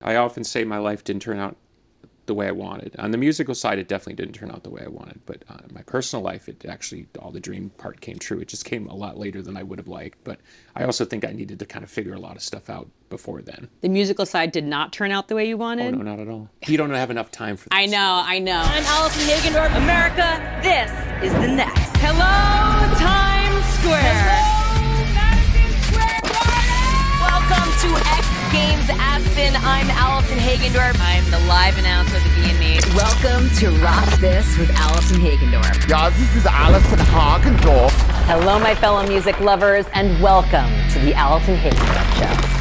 I often say my life didn't turn out the way I wanted. On the musical side, it definitely didn't turn out the way I wanted. But in my personal life, it actually, all the dream part came true. It just came a lot later than I would have liked. But I also think I needed to kind of figure a lot of stuff out before then. The musical side did not turn out the way you wanted? Oh, no, not at all. You don't have enough time for this. I know. I'm Allison Hagendorf. America, this is the next. Hello, Times Square. Hello, Madison Square Garden. Welcome to X Games Aspen. I'm Allison Hagendorf. I'm the live announcer of the B&E. Welcome to Rock This with Allison Hagendorf. Yeah, this is Allison Hagendorf. Hello, my fellow music lovers, and welcome to the Allison Hagendorf Show.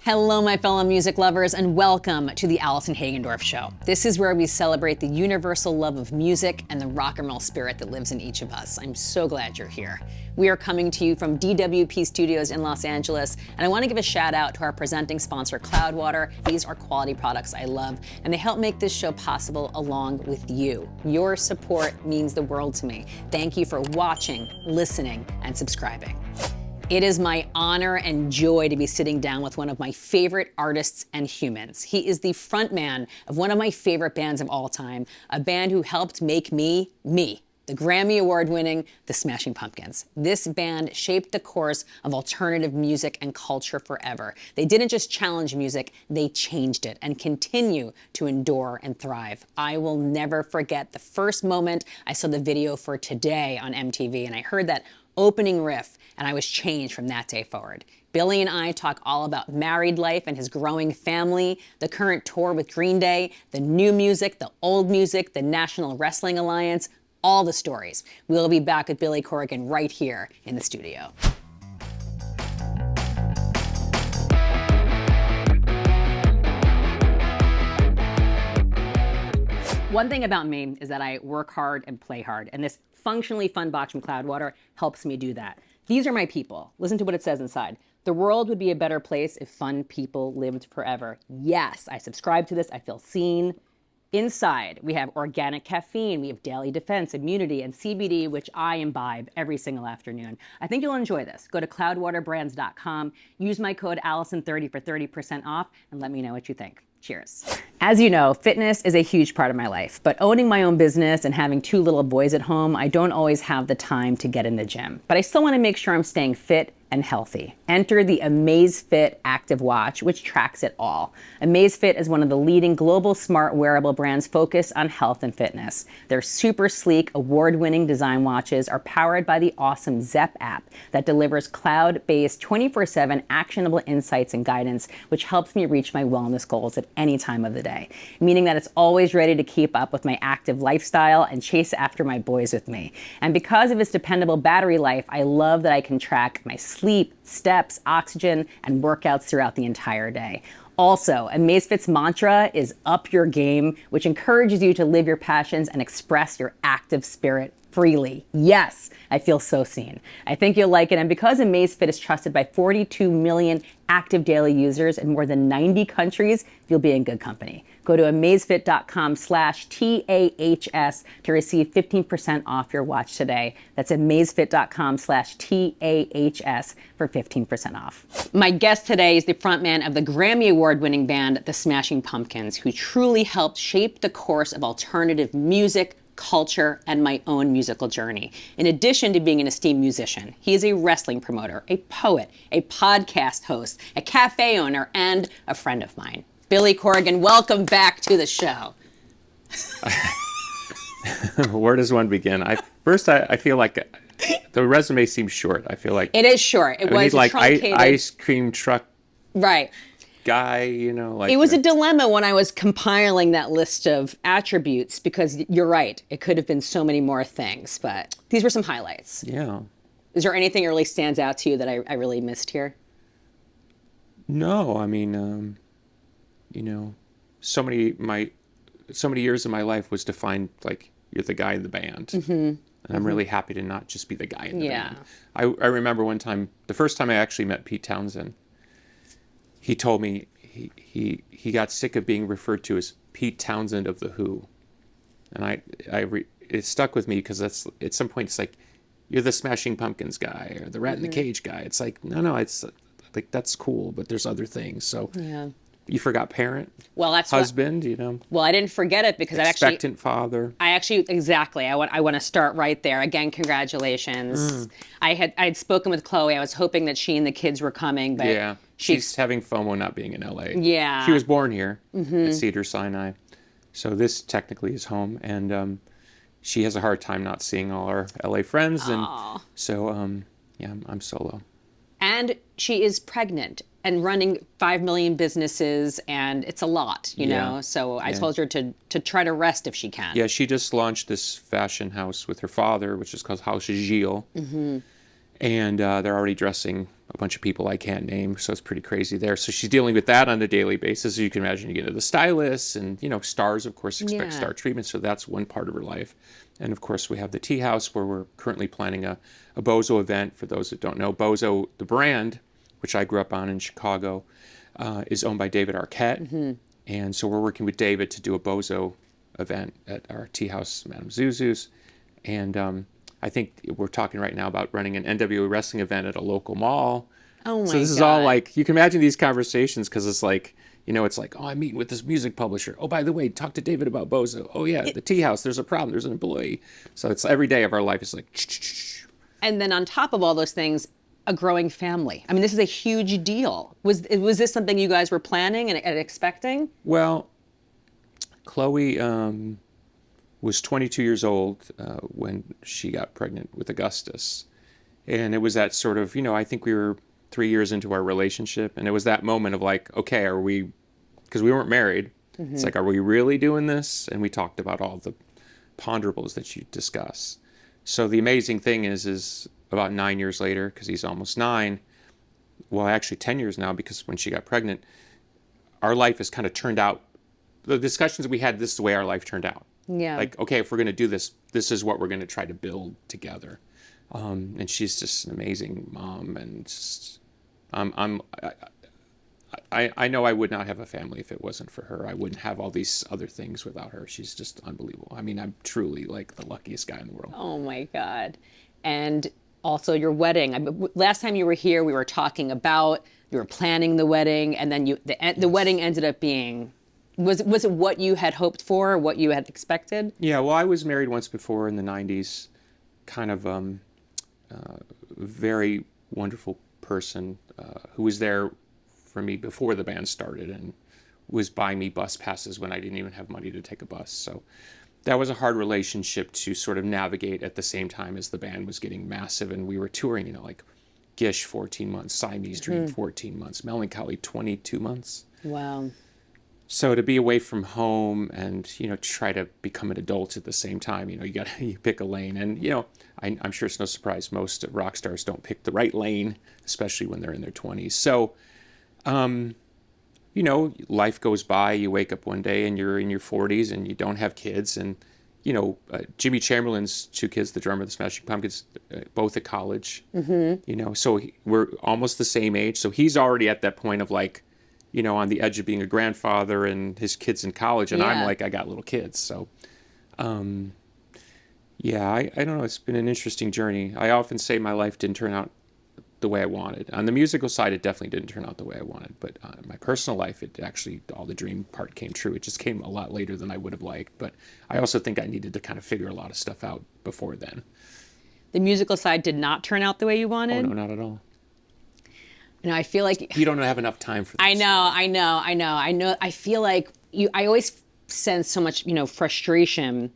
Hello, my fellow music lovers, and welcome to the Allison Hagendorf Show. This is where we celebrate the universal love of music and the rock and roll spirit that lives in each of us. I'm so glad you're here. We are coming to you from DWP Studios in Los Angeles, and I want to give a shout out to our presenting sponsor, Cloudwater. These are quality products I love, and they help make this show possible along with you. Your support means the world to me. Thank you for watching, listening, and subscribing. It is my honor and joy to be sitting down with one of my favorite artists and humans. He is the frontman of one of my favorite bands of all time, a band who helped make me, the Grammy Award-winning The Smashing Pumpkins. This band shaped the course of alternative music and culture forever. They didn't just challenge music, they changed it and continue to endure and thrive. I will never forget the first moment I saw the video for Today on MTV, and I heard that opening riff, and I was changed from that day forward. Billy and I talk all about married life and his growing family, the current tour with Green Day, the new music, the old music, the National Wrestling Alliance, all the stories. We'll be back with Billy Corgan right here in the studio. One thing about me is that I work hard and play hard, and this functionally fun box from Cloudwater helps me do that. These are my people. Listen to what it says inside. The world would be a better place if fun people lived forever. Yes, I subscribe to this. I feel seen. Inside, we have organic caffeine, we have daily defense, immunity, and CBD, which I imbibe every single afternoon. I think you'll enjoy this. Go to cloudwaterbrands.com, use my code Allison30 for 30% off, and let me know what you think. Cheers. As you know, fitness is a huge part of my life, but owning my own business and having two little boys at home, I don't always have the time to get in the gym. But I still want to make sure I'm staying fit and healthy. Enter the Amazfit Active Watch, which tracks it all. Amazfit is one of the leading global smart wearable brands focused on health and fitness. Their super sleek, award-winning design watches are powered by the awesome Zepp app that delivers cloud-based 24/7 actionable insights and guidance, which helps me reach my wellness goals at any time of the day, meaning that it's always ready to keep up with my active lifestyle and chase after my boys with me. And because of its dependable battery life, I love that I can track my sleep, steps, oxygen, and workouts throughout the entire day. Also, Amazfit's mantra is up your game, which encourages you to live your passions and express your active spirit freely. Yes, I feel so seen. I think you'll like it, and because Amazfit is trusted by 42 million active daily users in more than 90 countries, you'll be in good company. Go to amazfit.com/TAHS to receive 15% off your watch today. That's amazfit.com/TAHS for 15% off. My guest today is the frontman of the Grammy Award-winning band, The Smashing Pumpkins, who truly helped shape the course of alternative music, culture, and my own musical journey. In addition to being an esteemed musician, he is a wrestling promoter, a poet, a podcast host, a cafe owner, and a friend of mine. Billy Corgan, welcome back to the show. Where does one begin? I feel like the resume seems short. I feel like it is short. It was like truncated. ice cream truck. Right. Guy, you know, like it was a dilemma when I was compiling that list of attributes, because you're right, it could have been so many more things, but these were some highlights. Yeah. Is there anything that really stands out to you that I really missed here? No, I mean, you know, so many years of my life was defined like you're the guy in the band. Mm-hmm. And I'm really happy to not just be the guy in the band. I remember one time, the first time I actually met Pete Townsend, he told me he got sick of being referred to as Pete Townsend of The Who. And it stuck with me because that's, at some point it's like, you're the Smashing Pumpkins guy or the Rat in the Cage guy. It's like, no, like, that's cool, but there's other things. So Yeah. you forgot parent, Well, that's husband, you know, Well, I didn't forget it because expectant father. exactly. I want to start right there. Again, congratulations. I'd spoken with Chloe. I was hoping that she and the kids were coming, but Yeah. She's having FOMO not being in LA. Yeah. She was born here at Cedars-Sinai. So this technically is home. And she has a hard time not seeing all our LA friends. And so, yeah, I'm solo. And she is pregnant and running 5 million businesses, and it's a lot, you know? So I told her to try to rest if she can. Yeah, she just launched this fashion house with her father, which is called House Gilles. And they're already dressing a bunch of people I can't name, so it's pretty crazy there. So she's dealing with that on a daily basis. As you can imagine, you get into the stylists, and, you know, stars, of course, expect star treatment, so that's one part of her life. And, of course, we have the Tea House, where we're currently planning a Bozo event. For those that don't know, Bozo, the brand, which I grew up on in Chicago, is owned by David Arquette. And so we're working with David to do a Bozo event at our Tea House, Madame Zuzu's. And I think we're talking right now about running an NWA wrestling event at a local mall. Oh, my God. So this is all like, you can imagine these conversations, because it's like, you know, it's like, oh, I'm meeting with this music publisher. Oh, by the way, talk to David about Bozo. Oh, yeah, the Tea House, there's a problem. There's an employee. So it's every day of our life is like, And then on top of all those things, a growing family. I mean, this is a huge deal. Was this something you guys were planning and expecting? Well, Chloe was 22 years old when she got pregnant with Augustus. And it was that sort of, you know, I think we were 3 years into our relationship. And it was that moment of like, okay, are we, because we weren't married. It's like, are we really doing this? And we talked about all the ponderables that you discuss. So the amazing thing is about 9 years later, because he's almost 9, well, actually 10 years now, because when she got pregnant, our life has kind of turned out, the discussions we had, this is the way our life turned out. Yeah. Like, okay, if we're going to do this, this is what we're going to try to build together. And she's just an amazing mom, and just, I know I would not have a family if it wasn't for her. I wouldn't have all these other things without her. She's just unbelievable. I mean, I'm truly like the luckiest guy in the world. Oh, my God. And also your wedding. Last time you were here, we were talking about, you were planning the wedding, and then the wedding ended up being, was it what you had hoped for, what you had expected? Yeah, well, I was married once before in the 90s, kind of very wonderful person who was there for me before the band started and was buying me bus passes when I didn't even have money to take a bus. So that was a hard relationship to sort of navigate at the same time as the band was getting massive, and we were touring, you know, like Gish 14 months, Siamese Dream 14 months, Melancholy 22 months. Wow. So to be away from home and, you know, try to become an adult at the same time, you know, you pick a lane. And, you know, I'm sure it's no surprise most rock stars don't pick the right lane, especially when they're in their 20s. So, you know, life goes by. You wake up one day and you're in your 40s and you don't have kids. And, you know, Jimmy Chamberlain's 2 kids, the drummer of the Smashing Pumpkins, both at college. You know, so we're almost the same age. So he's already at that point of like, you know, on the edge of being a grandfather and his kids in college. And I'm like, I got little kids. So, yeah, I don't know. It's been an interesting journey. I often say my life didn't turn out the way I wanted. On the musical side, it definitely didn't turn out the way I wanted. But on my personal life, it actually, all the dream part came true. It just came a lot later than I would have liked. But I also think I needed to kind of figure a lot of stuff out before then. The musical side did not turn out the way you wanted? Oh, no, not at all. You know, I feel like You don't have enough time for this. I know. I feel like I always sense so much, you know, frustration.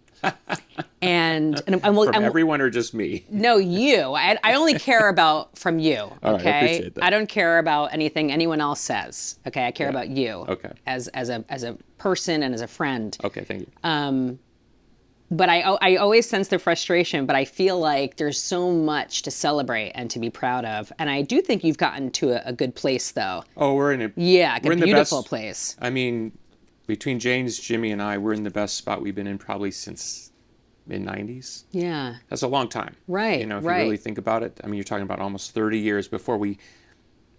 and From everyone or just me? No, you. I only care about from you. Okay. All right, I appreciate that. I don't care about anything anyone else says. Okay. I care about you. Okay. As a person and as a friend. Okay, thank you. But I always sense the frustration, but I feel like there's so much to celebrate and to be proud of. And I do think you've gotten to a good place, though. Oh, we're in a beautiful place. I mean, between James, Jimmy, and I, we're in the best spot we've been in probably since mid-90s. Yeah. That's a long time. Right, You know, if right. you really think about it. I mean, you're talking about almost 30 years before we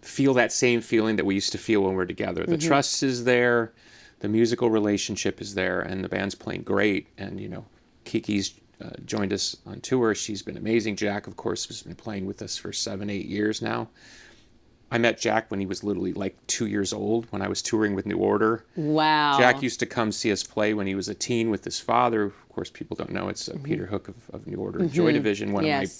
feel that same feeling that we used to feel when we're together. The trust is there, the musical relationship is there, and the band's playing great. And, you know, Kiki's joined us on tour. She's been amazing. Jack, of course, has been playing with us for 7-8 years now. I met Jack when he was literally like 2 years old when I was touring with New Order. Wow. Jack used to come see us play when he was a teen with his father. Of course, people don't know it's Peter Hook of New Order, Joy Division, one of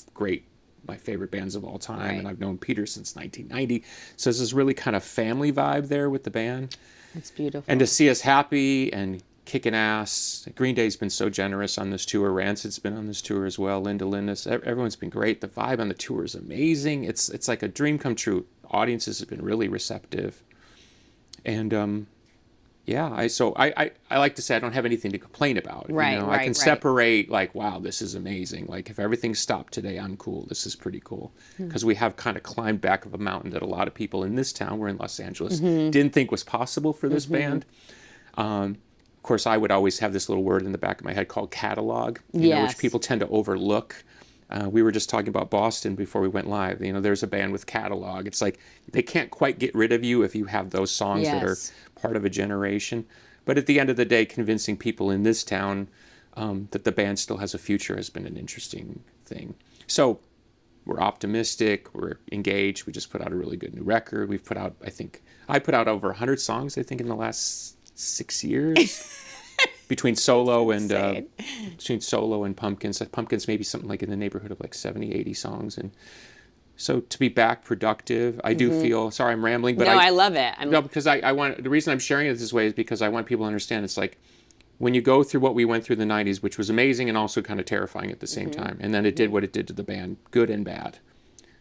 my favorite bands of all time. Right. And I've known Peter since 1990. So there's this really kind of family vibe there with the band. That's beautiful. And to see us happy and kicking ass. Green Day's been so generous on this tour. Rancid's been on this tour as well. Linda Lindis. Everyone's been great. The vibe on the tour is amazing. It's like a dream come true. Audiences have been really receptive. And yeah, I like to say I don't have anything to complain about. Right, I can separate like, wow, this is amazing. Like if everything stopped today, I'm cool. This is pretty cool. Because we have kind of climbed back of a mountain that a lot of people in this town, we're in Los Angeles, didn't think was possible for this band. Of course, I would always have this little word in the back of my head called catalog, which people tend to overlook. We were just talking about Boston before we went live. There's a band with catalog. It's like they can't quite get rid of you if you have those songs that are part of a generation. But at the end of the day, convincing people in this town that the band still has a future has been an interesting thing. So we're optimistic. We're engaged. We just put out a really good new record. We've put out, I put out over 100 songs, in the last 6 years. Between solo and Pumpkins. Pumpkins maybe something like in the neighborhood of like 70, 80 songs. And so to be back productive, I do feel, sorry I'm rambling, but I love it. No, because I want, the reason I'm sharing it this way is because I want people to understand it's like when you go through what we went through in the 90s, which was amazing and also kind of terrifying at the same time, and then it did what it did to the band, good and bad.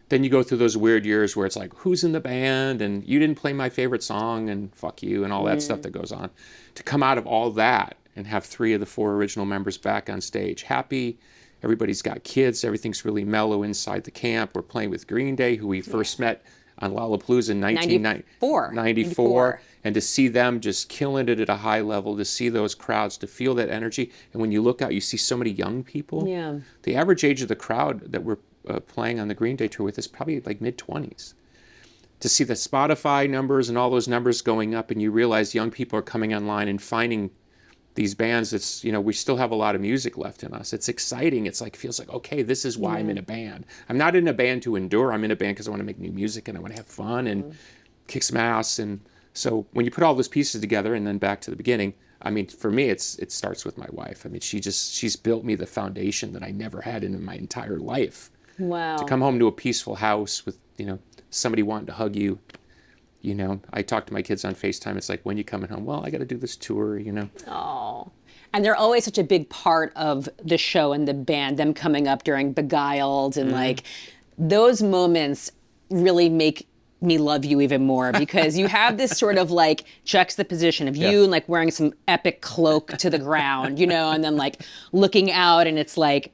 Then you go through those weird years where it's like, who's in the band? And you didn't play my favorite song and fuck you and all that stuff that goes on. To come out of all that and have 3 of the 4 original members back on stage, happy. Everybody's got kids. Everything's really mellow inside the camp. We're playing with Green Day, who we first met on Lollapalooza in 1994. And to see them just killing it at a high level, to see those crowds, to feel that energy. And when you look out, you see so many young people. Yeah. The average age of the crowd that we're playing on the Green Day tour with is probably like mid-20s. To see the Spotify numbers and all those numbers going up, and you realize young people are coming online and finding these bands that's, we still have a lot of music left in us. It's exciting. It's like, feels like, okay, this is why I'm in a band. I'm not in a band to endure. I'm in a band because I want to make new music and I want to have fun and kick some ass. And so when you put all those pieces together and then back to the beginning, for me, it starts with my wife. She's built me the foundation that I never had in my entire life. Wow. To come home to a peaceful house with, somebody wanting to hug you. I talk to my kids on FaceTime. It's like, when you coming home? Well, I got to do this tour, Oh. And they're always such a big part of the show and the band, them coming up during Beguiled and like those moments really make me love you even more because you have this sort of like juxtaposition of you and like wearing some epic cloak to the ground, and then like looking out and it's like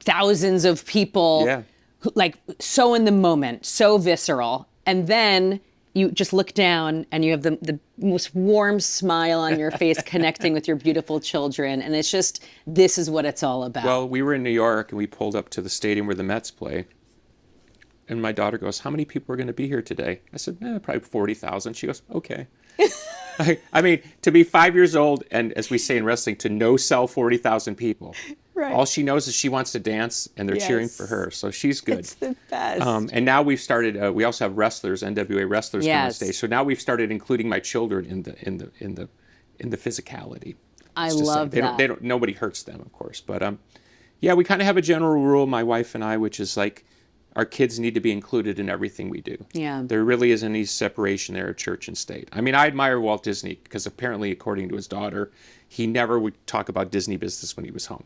thousands of people like so in the moment, so visceral. And then you just look down and you have the most warm smile on your face connecting with your beautiful children. And it's just, this is what it's all about. Well, we were in New York and we pulled up to the stadium where the Mets play. And my daughter goes, how many people are going to be here today? I said, probably 40,000. She goes, okay. To be 5 years old and, as we say in wrestling, to no-sell 40,000 people. Right. All she knows is she wants to dance, and they're cheering for her. So she's good. It's the best. And now we've started. We also have wrestlers, NWA wrestlers come on stage. So now we've started including my children in the physicality. I love that. Nobody hurts them, of course. But we kind of have a general rule, my wife and I, which is like, our kids need to be included in everything we do. Yeah. There really isn't any separation there of church and state. I admire Walt Disney because apparently, according to his daughter, he never would talk about Disney business when he was home.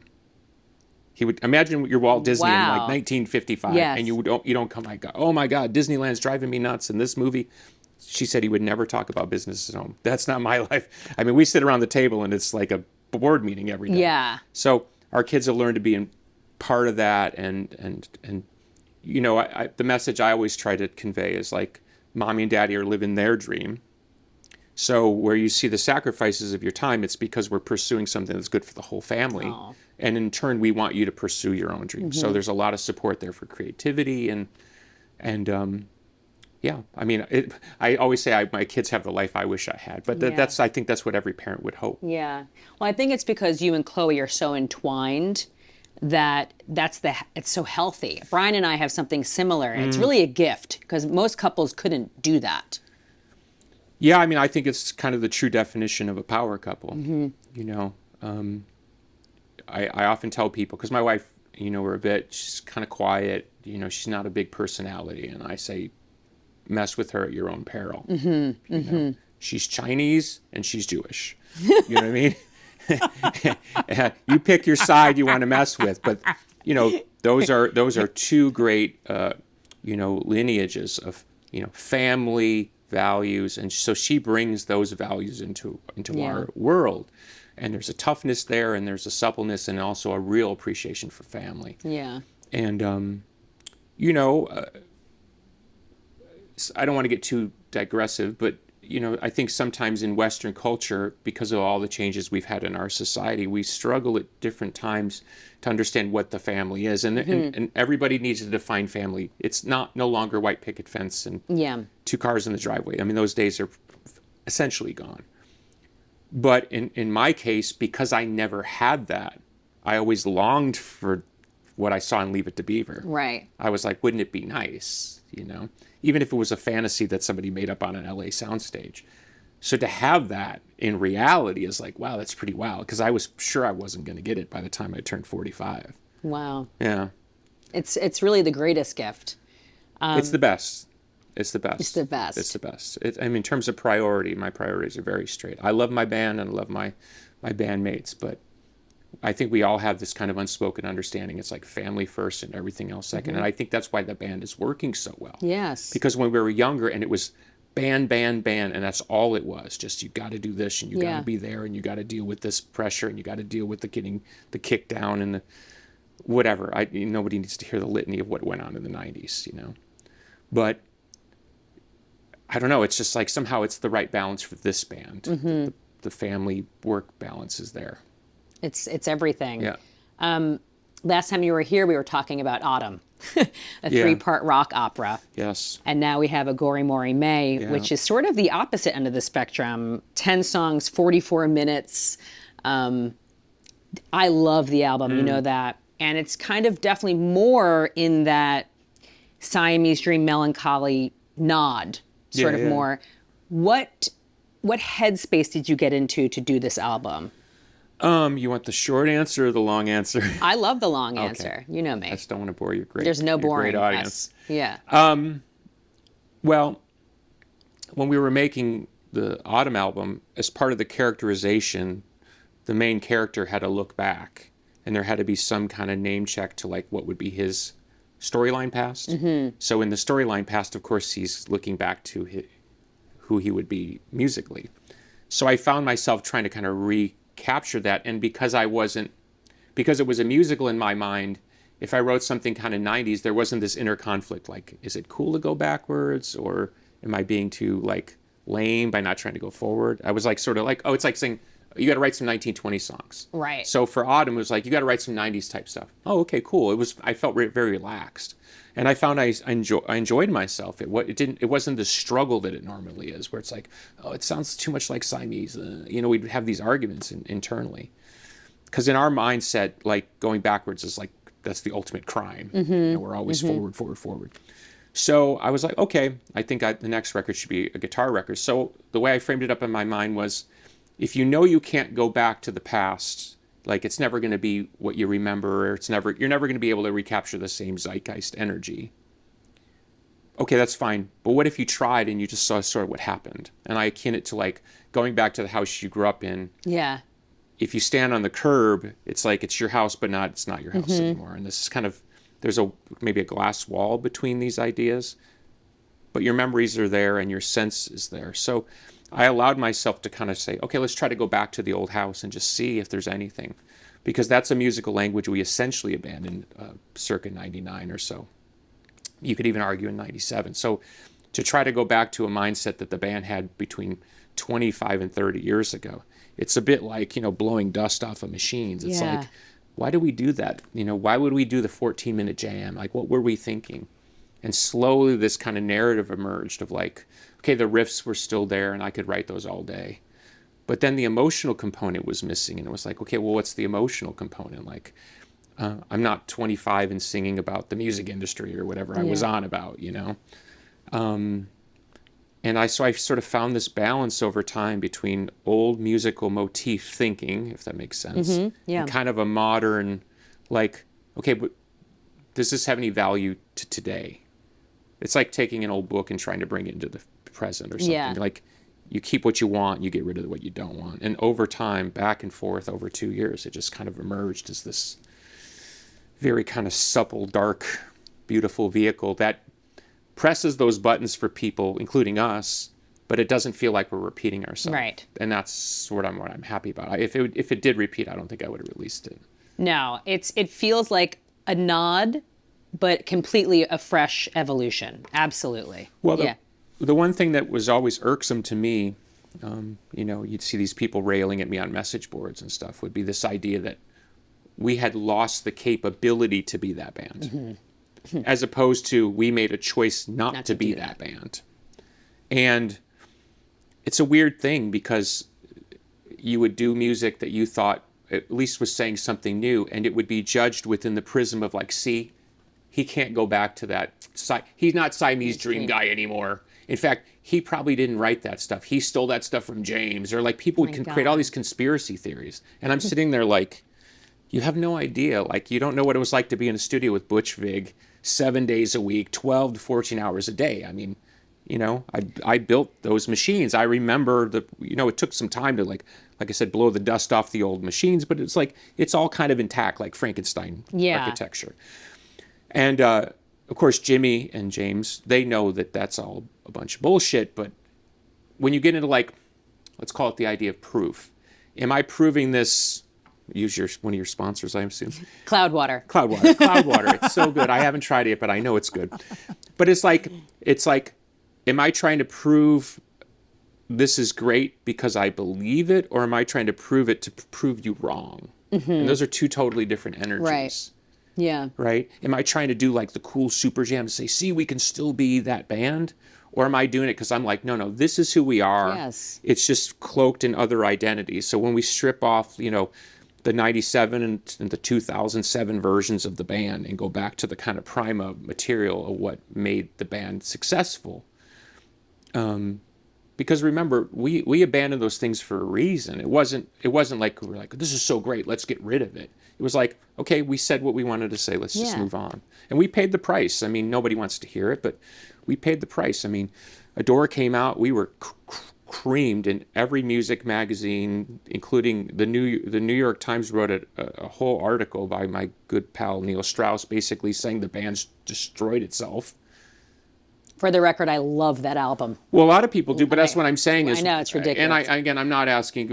He would imagine you're Walt Disney in like 1955, and you don't come like, oh my God, Disneyland's driving me nuts in this movie. She said he would never talk about business at home. That's not my life. We sit around the table and it's like a board meeting every day. Yeah. So our kids have learned to be part of that, and the message I always try to convey is like, mommy and daddy are living their dream. So where you see the sacrifices of your time, it's because we're pursuing something that's good for the whole family. Aww. And in turn, we want you to pursue your own dreams. So there's a lot of support there for creativity I always say my kids have the life I wish I had, but I think that's what every parent would hope. Yeah. Well, I think it's because you and Chloe are so entwined it's so healthy. Brian and I have something similar. And it's really a gift because most couples couldn't do that. Yeah, I mean, I think it's kind of the true definition of a power couple. You know, I often tell people, because my wife, you know, she's kind of quiet. You know, she's not a big personality. And I say, mess with her at your own peril. You know? She's Chinese and she's Jewish. You know what I mean? You pick your side you want to mess with, but you know those are two great you know, lineages of, you know, family values, and so she brings those values into our world, and there's a toughness there, and there's a suppleness, and also a real appreciation for family. Yeah. And you know, I don't want to get too digressive, but you know, I think sometimes in Western culture, because of all the changes we've had in our society, we struggle at different times to understand what the family is. And everybody needs to define family. It's no longer white picket fence and 2 cars in the driveway. I mean, those days are essentially gone. But in my case, because I never had that, I always longed for what I saw in Leave It to Beaver. Right. I was like, wouldn't it be nice, you know? Even if it was a fantasy that somebody made up on an LA soundstage. So to have that in reality is like, wow, that's pretty wild. Because I was sure I wasn't going to get it by the time I turned 45. Wow. Yeah. It's really the greatest gift. It's the best. It's the best. It's the best. It's the best. I mean, in terms of priority, my priorities are very straight. I love my band and I love my bandmates, but I think we all have this kind of unspoken understanding. It's like family first and everything else second. And I think that's why the band is working so well. Yes. Because when we were younger and it was band, and that's all it was. Just you got to do this and you got to be there and you got to deal with this pressure and you got to deal with the getting the kick down and the whatever. Nobody needs to hear the litany of what went on in the 90s, you know. But I don't know. It's just like somehow it's the right balance for this band. The family work balance is there. It's everything. Yeah. Last time you were here, we were talking about Autumn, a 3-part rock opera. Yes. And now we have Agori Mori Mei, which is sort of the opposite end of the spectrum. 10 songs, 44 minutes. I love the album, you know that. And it's kind of definitely more in that Siamese Dream melancholy nod, sort of more. What headspace did you get into to do this album? You want the short answer or the long answer? I love the long answer. You know me. I just don't want to bore your great. There's no boring. Great audience. Yeah. Well, when we were making the Autumn album, as part of the characterization, the main character had to look back, and there had to be some kind of name check to like what would be his storyline past. So in the storyline past, of course, he's looking back to who he would be musically. So I found myself trying to kind of recapture that, and because it was a musical in my mind, if I wrote something kind of 90s, there wasn't this inner conflict, like, is it cool to go backwards, or am I being too like lame by not trying to go forward? I was like sort of like, oh, it's like saying you got to write some 1920 songs. Right. So for Autumn, it was like you got to write some 90s type stuff. Oh, okay, cool. I felt very relaxed, and I found I enjoyed myself. It wasn't the struggle that it normally is, where it's like, oh, it sounds too much like Siamese. We'd have these arguments internally, because in our mindset, like going backwards is like that's the ultimate crime. We're always forward. So I was like, okay, I think the next record should be a guitar record. So the way I framed it up in my mind was, if you know you can't go back to the past, like it's never going to be what you remember, or you're never going to be able to recapture the same zeitgeist energy. Okay, that's fine. But what if you tried and you just saw sort of what happened? And I akin it to like going back to the house you grew up in. Yeah. If you stand on the curb, it's like it's your house, but it's not your house anymore. And this is kind of, there's maybe a glass wall between these ideas, but your memories are there and your sense is there. So I allowed myself to kind of say, okay, let's try to go back to the old house and just see if there's anything, because that's a musical language we essentially abandoned circa 99 or so. You could even argue in 97. So to try to go back to a mindset that the band had between 25 and 30 years ago, it's a bit like, blowing dust off of machines. It's like, why do we do that? Why would we do the 14-minute jam? Like, what were we thinking? And slowly this kind of narrative emerged of like, okay, the riffs were still there and I could write those all day. But then the emotional component was missing, and it was like, okay, well, what's the emotional component? Like, I'm not 25 and singing about the music industry or whatever I was on about, you know. And I sort of found this balance over time between old musical motif thinking, if that makes sense, and kind of a modern, like, okay, but does this have any value to today? It's like taking an old book and trying to bring it into the present or something. Yeah. Like, you keep what you want, you get rid of what you don't want. And over time, back and forth over 2 years, it just kind of emerged as this very kind of supple, dark, beautiful vehicle that presses those buttons for people, including us, but it doesn't feel like we're repeating ourselves. Right. And that's what I'm happy about. If it did repeat, I don't think I would have released it. No, it feels like a nod, but completely a fresh evolution. Absolutely. Well, the one thing that was always irksome to me, you know, you'd see these people railing at me on message boards and stuff, would be this idea that we had lost the capability to be that band. As opposed to we made a choice not to be that band. And it's a weird thing because you would do music that you thought at least was saying something new, and it would be judged within the prism of like, see, he can't go back to that. He's not Siamese Dream guy anymore. In fact, he probably didn't write that stuff. He stole that stuff from James. Or like people would create all these conspiracy theories. And I'm sitting there like, you have no idea. Like, you don't know what it was like to be in a studio with Butch Vig 7 days a week, 12 to 14 hours a day. I mean, you know, I built those machines. I remember it took some time to like I said, blow the dust off the old machines, but it's like, it's all kind of intact, like Frankenstein architecture. And of course, Jimmy and James, they know that that's all a bunch of bullshit. But when you get into like, let's call it the idea of proof. Am I proving this? Use one of your sponsors, I assume. Cloudwater. It's so good. I haven't tried it, but I know it's good. But it's like, am I trying to prove this is great because I believe it, or am I trying to prove it to prove you wrong? And those are two totally different energies. Right. Yeah. Right? Am I trying to do like the cool super jam to say, see, we can still be that band? Or am I doing it because I'm like, no, this is who we are. Yes. It's just cloaked in other identities. So when we strip off, you know, the 97 and the 2007 versions of the band and go back to the kind of prima material of what made the band successful. Because remember, we abandoned those things for a reason. It wasn't like we were like, this is so great, let's get rid of it. It was like, okay, we said what we wanted to say, let's just move on. And we paid the price. I mean, nobody wants to hear it, but we paid the price. I mean, Adore came out, we were creamed in every music magazine, including the New York Times wrote a whole article by my good pal Neil Strauss, basically saying the band's destroyed itself. For the record, I love that album. Well, a lot of people do, but that's what I'm saying is... I know, it's ridiculous. And I'm not asking...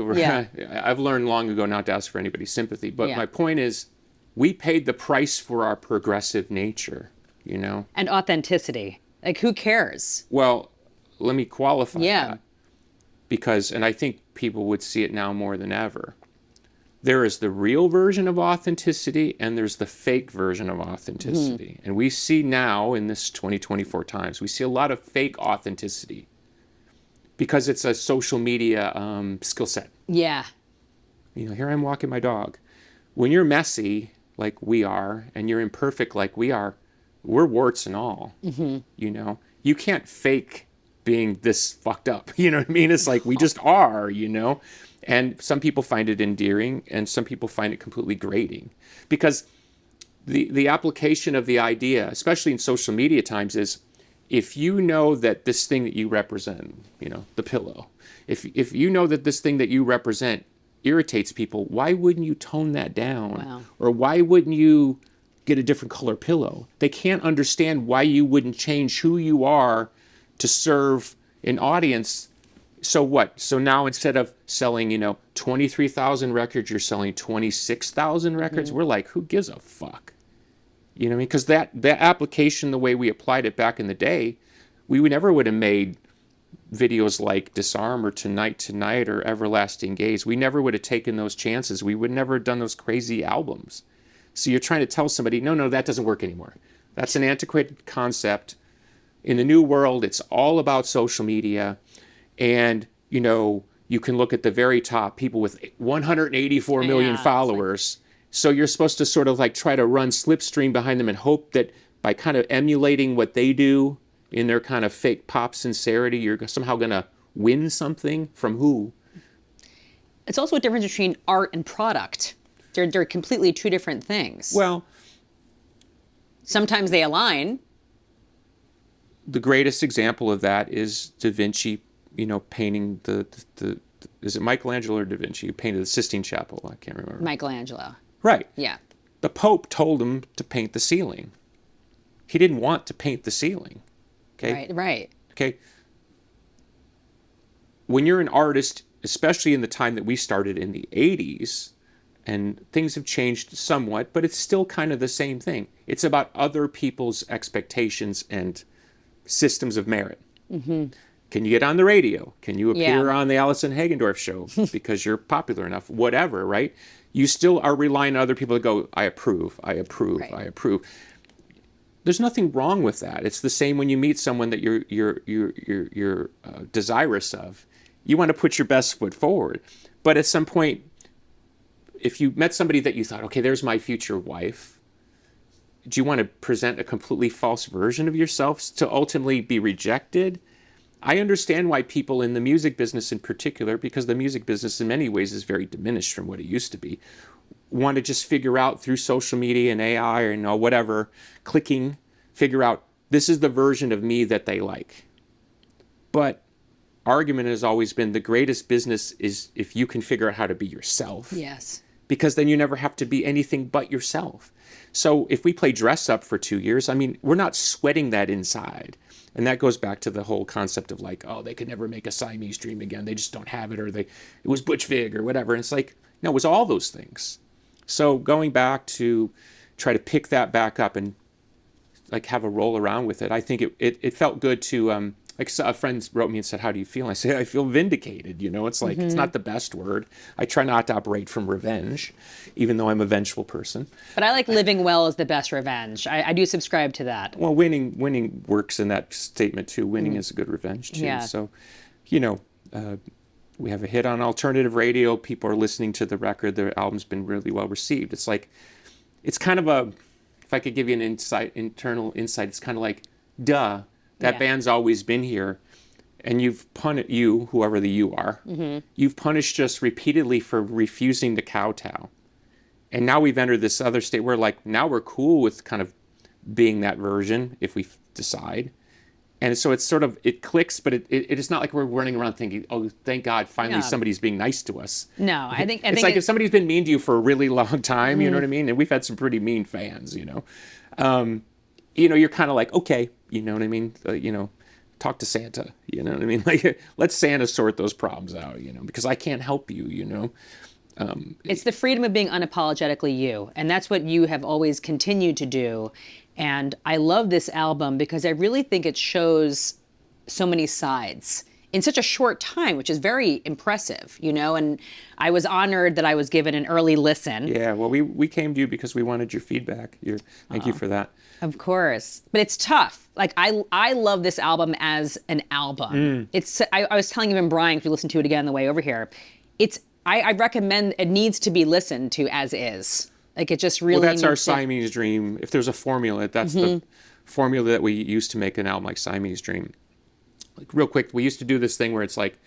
I've learned long ago not to ask for anybody's sympathy, but my point is, we paid the price for our progressive nature, you know? And authenticity. Like, who cares? Well, let me qualify that. Because, and I think people would see it now more than ever, there is the real version of authenticity and there's the fake version of authenticity. And we see now in this 2024 times, we see a lot of fake authenticity because it's a social media skill set. Yeah. You know, here I'm walking my dog. When you're messy like we are and you're imperfect like we are, we're warts and all. You know, you can't fake being this fucked up. You know what I mean? It's like we just are, you know? And some people find it endearing and some people find it completely grating. Because the application of the idea, especially in social media times, is if you know that this thing that you represent, you know, the pillow, if you know that this thing that you represent irritates people, why wouldn't you tone that down? Wow. Or why wouldn't you get a different color pillow? They can't understand why you wouldn't change who you are to serve an audience. So what? So now instead of selling, you know, 23,000 records, you're selling 26,000 records. We're like, who gives a fuck? You know what I mean? Because that application, the way we applied it back in the day, we never would have made videos like Disarm or Tonight or Everlasting Gaze. We never would have taken those chances. We would never have done those crazy albums. So you're trying to tell somebody, no, that doesn't work anymore. That's an antiquated concept. In the new world, it's all about social media. And, you know, you can look at the very top, people with 184 million followers, So you're supposed to sort of like try to run slipstream behind them and hope that by kind of emulating what they do in their kind of fake pop sincerity, you're somehow going to win something from who? It's also a difference between art and product. They're completely two different things. Well, sometimes they align. The greatest example of that is Da Vinci, painting the is it Michelangelo or Da Vinci who painted the Sistine Chapel? I can't remember. Michelangelo. Right. Yeah. The Pope told him to paint the ceiling. He didn't want to paint the ceiling. Okay. Right. Okay. When you're an artist, especially in the time that we started in the 80s, and things have changed somewhat, but it's still kind of the same thing. It's about other people's expectations and systems of merit. Mm-hmm. Can you get on the radio? Can you appear on the Allison Hagendorf show because you're popular enough? Whatever, right? You still are relying on other people to go, I approve, I approve, right. I approve. There's nothing wrong with that. It's the same when you meet someone that you're desirous of. You want to put your best foot forward. But at some point, if you met somebody that you thought, okay, there's my future wife, do you want to present a completely false version of yourself to ultimately be rejected? I understand why people in the music business in particular, because the music business in many ways is very diminished from what it used to be, want to just figure out through social media and AI or whatever, clicking, figure out this is the version of me that they like. But argument has always been the greatest business is if you can figure out how to be yourself. Yes. Because then you never have to be anything but yourself. So if we play dress up for 2 years, I mean, we're not sweating that inside. And that goes back to the whole concept of like, oh, they could never make a Siamese dream again. They just don't have it, or it was Butch Vig or whatever. And it's like, no, it was all those things. So going back to try to pick that back up and like have a roll around with it, I think it felt good to, like a friend wrote me and said, how do you feel? I say, I feel vindicated. It's like, it's not the best word. I try not to operate from revenge, even though I'm a vengeful person. But I like living well is the best revenge. I do subscribe to that. Well, winning works in that statement too. Winning is a good revenge too. Yeah. So, we have a hit on alternative radio. People are listening to the record. The album's been really well received. It's like, it's kind of if I could give you an internal insight, it's kind of like, duh. That band's always been here, and you've punished whoever the you are. Mm-hmm. You've punished us repeatedly for refusing to kowtow, and now we've entered this other state where, like, now we're cool with kind of being that version if we decide, and so it's sort of it clicks, but it is not like we're running around thinking, oh, thank God, finally somebody's being nice to us. No, I think it's like if somebody's been mean to you for a really long time, you know what I mean, and we've had some pretty mean fans, you're kind of like, okay, you know what I mean? Talk to Santa, you know what I mean? Like, let Santa sort those problems out, because I can't help you, It's the freedom of being unapologetically you. And that's what you have always continued to do. And I love this album because I really think it shows so many sides in such a short time, which is very impressive, and I was honored that I was given an early listen. Yeah, well, we came to you because we wanted your feedback. Thank you for that. Of course. But it's tough. Like, I love this album as an album. I was telling even Brian, if you listen to it again on the way over here, I recommend it needs to be listened to as is. Like, it just really that's our Siamese Dream. If there's a formula, that's the formula that we used to make an album like Siamese Dream. Like, real quick, we used to do this thing where it's like,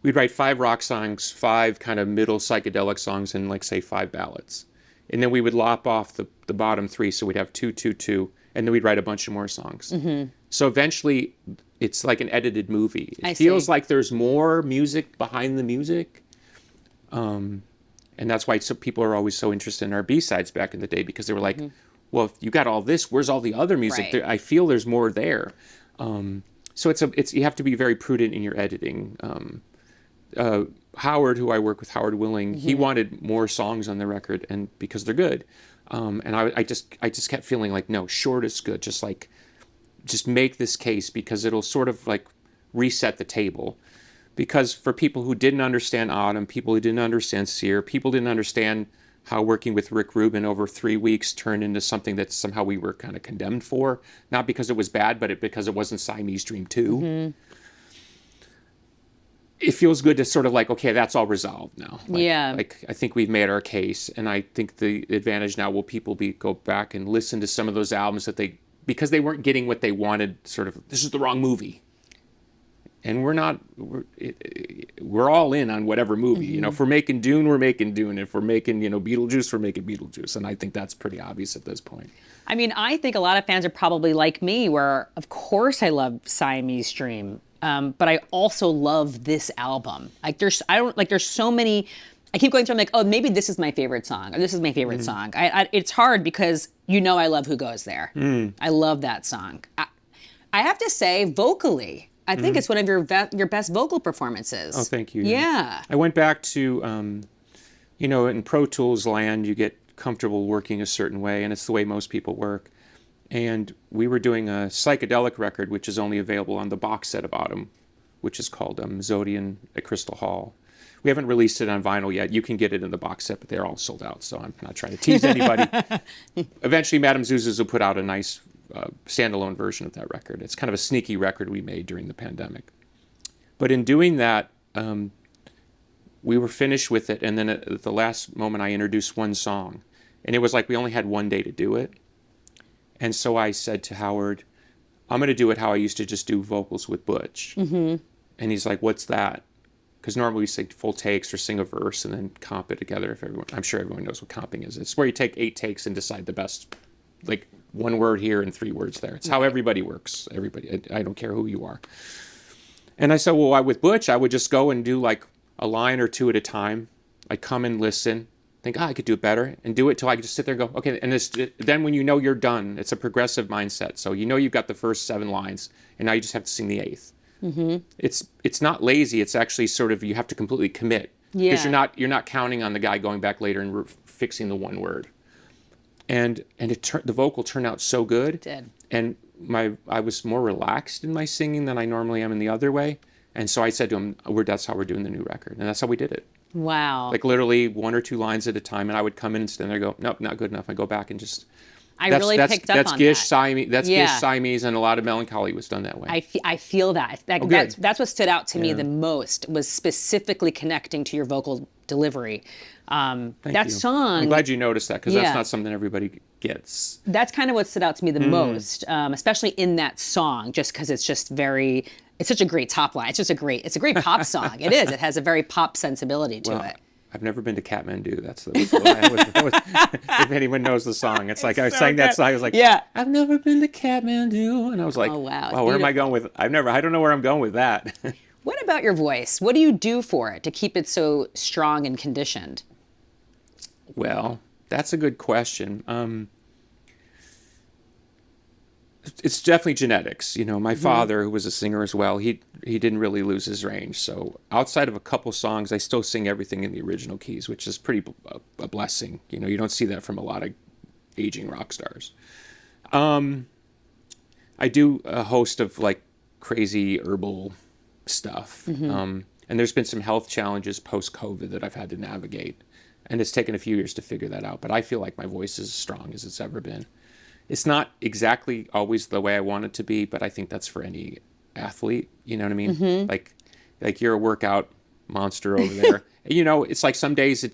we'd write 5 rock songs, 5 kind of middle psychedelic songs, and like, say, 5 ballads. And then we would lop off the bottom 3, so we'd have 2, 2, 2, and then we'd write a bunch of more songs. Mm-hmm. So eventually, it's like an edited movie. It feels like there's more music behind the music. And that's why people are always so interested in our B-sides back in the day, because they were like, well, if you got all this, where's all the other music? Right. I feel there's more there. So it's you have to be very prudent in your editing. Howard, who I work with, Howard Willing, he wanted more songs on the record, and because they're good. And I just kept feeling like, no, short is good. Just make this case, because it'll sort of like reset the table. Because for people who didn't understand Autumn, people who didn't understand Sear, people didn't understand how working with Rick Rubin over 3 weeks turned into something that somehow we were kind of condemned for. Not because it was bad, but because it wasn't Siamese Dream 2. it feels good to sort of like, okay, that's all resolved now. Like, Yeah. Like, I think we've made our case, and I think the advantage now will go back and listen to some of those albums because they weren't getting what they wanted, sort of, this is the wrong movie. And we're all in on whatever movie. You know, if we're making Dune, we're making Dune. If we're making, Beetlejuice, we're making Beetlejuice. And I think that's pretty obvious at this point. I mean, I think a lot of fans are probably like me, where of course I love Siamese Dream, but I also love this album. Like there's so many. I keep going through. I'm like, oh, maybe this is my favorite song, or this is my favorite song. It's hard because I love Who Goes There. I love that song. I have to say, vocally, I think it's one of your best vocal performances. Oh, thank you. Yeah. I went back to, in Pro Tools land, you get comfortable working a certain way, and it's the way most people work. And we were doing a psychedelic record, which is only available on the box set of Autumn, which is called Zodian at Crystal Hall. We haven't released it on vinyl yet. You can get it in the box set, but they're all sold out, so I'm not trying to tease anybody. Eventually, Madame Zuzas will put out a nice standalone version of that record. It's kind of a sneaky record we made during the pandemic. But in doing that, we were finished with it, and then at the last moment I introduced one song. And it was like we only had one day to do it. And so I said to Howard, I'm going to do it how I used to just do vocals with Butch. And he's like, what's that? Because normally we sing full takes or sing a verse and then comp it together. I'm sure everyone knows what comping is. It's where you take 8 takes and decide the best, like 1 word here and 3 words there. It's how everybody works. Everybody. I don't care who you are. And I said, well, with Butch, I would just go and do like a line or 2 at a time. I'd come and listen, think, I could do it better, and do it till I could just sit there and go, okay. And then when you're done, it's a progressive mindset. So you've got the first 7 lines, and now you just have to sing the 8th. It's not lazy. It's actually sort of, you have to completely commit. Because you're not counting on the guy going back later and fixing the 1 word. And the vocal turned out so good. It did. And I was more relaxed in my singing than I normally am in the other way. And so I said to him, that's how we're doing the new record. And that's how we did it. Wow. Like literally 1 or 2 lines at a time. And I would come in and stand there and go, nope, not good enough. I go back and just... I really picked up on Gish, that. Siamese, that's Gish, Siamese, and a lot of Melancholy was done that way. I feel that. That's what stood out to me the most, was specifically connecting to your vocal delivery. That song... I'm glad you noticed that, because that's not something everybody gets. That's kind of what stood out to me the most, especially in that song, just because it's just very... It's such a great top line. It's a great pop song. It is. It has a very pop sensibility to it. I've never been to Kathmandu. That's the if anyone knows the song. It's like I sang that song. I was like, I've never been to Kathmandu, and I was like, oh wow, where am I going with? I don't know where I'm going with that. What about your voice? What do you do for it to keep it so strong and conditioned? Well, that's a good question. It's definitely genetics. My father, who was a singer as well, he didn't really lose his range. So outside of a couple songs, I still sing everything in the original keys, which is pretty a blessing. You don't see that from a lot of aging rock stars. I do a host of like crazy herbal stuff. And there's been some health challenges post-COVID that I've had to navigate. And it's taken a few years to figure that out. But I feel like my voice is as strong as it's ever been. It's not exactly always the way I want it to be, but I think that's for any athlete. You know what I mean? Like you're a workout monster over there. It's like some days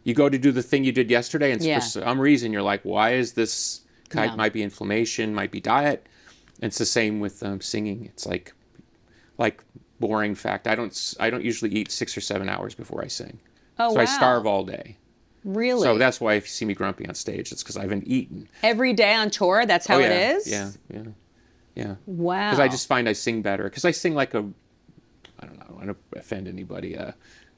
you go to do the thing you did yesterday, and for some reason you're like, why is this? Might be inflammation, might be diet. And it's the same with singing. It's like boring fact. I don't usually eat 6 or 7 hours before I sing. Oh, so I starve all day. Really? So that's why if you see me grumpy on stage, it's because I haven't eaten. Every day on tour, that's how it is? Yeah. Wow. Because I just find I sing better. Because I sing like I don't want to offend anybody. I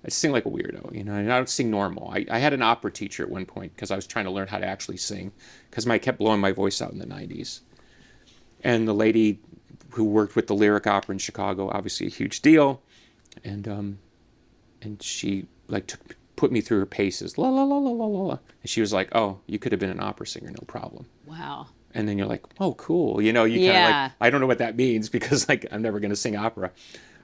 sing like a weirdo, and I don't sing normal. I had an opera teacher at one point because I was trying to learn how to actually sing, because I kept blowing my voice out in the 90s. And the lady who worked with the Lyric Opera in Chicago, obviously a huge deal, and she put me through her paces, la la la la la la, and she was like, "Oh, you could have been an opera singer, no problem." Wow. And then you're like, "Oh, cool," you kind of like, I don't know what that means, because I'm never going to sing opera.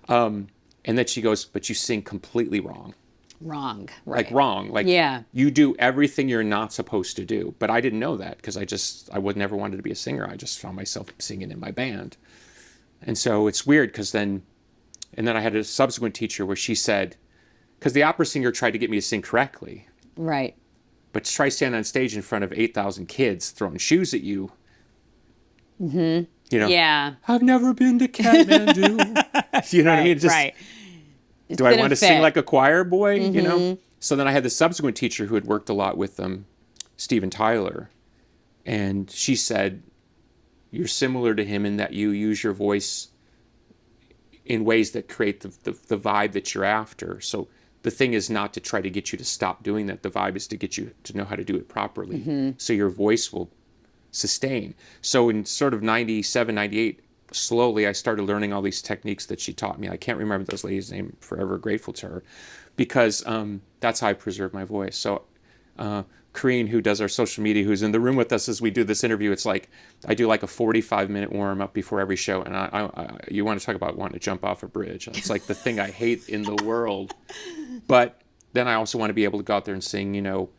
And then she goes, "But you sing completely wrong." Wrong, right? Like wrong, you do everything you're not supposed to do. But I didn't know that, because I would never wanted to be a singer. I just found myself singing in my band, and so it's weird, because then And then I had a subsequent teacher where she said, because the opera singer tried to get me to sing correctly. Right. But to try standing on stage in front of 8,000 kids throwing shoes at you. Mm-hmm. You know, Yeah. I've never been to Kathmandu. You know what I mean? Just, Right. It do I didn't want to fit. sing like a choir boy? You know? So then I had the subsequent teacher who had worked a lot with Steven Tyler. And she said, you're similar to him in that you use your voice in ways that create the vibe that you're after. So the thing is not to try to get you to stop doing that. The vibe is to get you to know how to do it properly. So your voice will sustain. So in sort of 97, 98, slowly I started learning all these techniques that she taught me. I can't remember those ladies' name, forever grateful to her, because that's how I preserve my voice. So Kareen, who does our social media, who's in the room with us as we do this interview, it's like I do like a 45-minute warm-up before every show, and I you want to talk about wanting to jump off a bridge. It's like the thing I hate in the world. But then I also want to be able to go out there and sing, you know,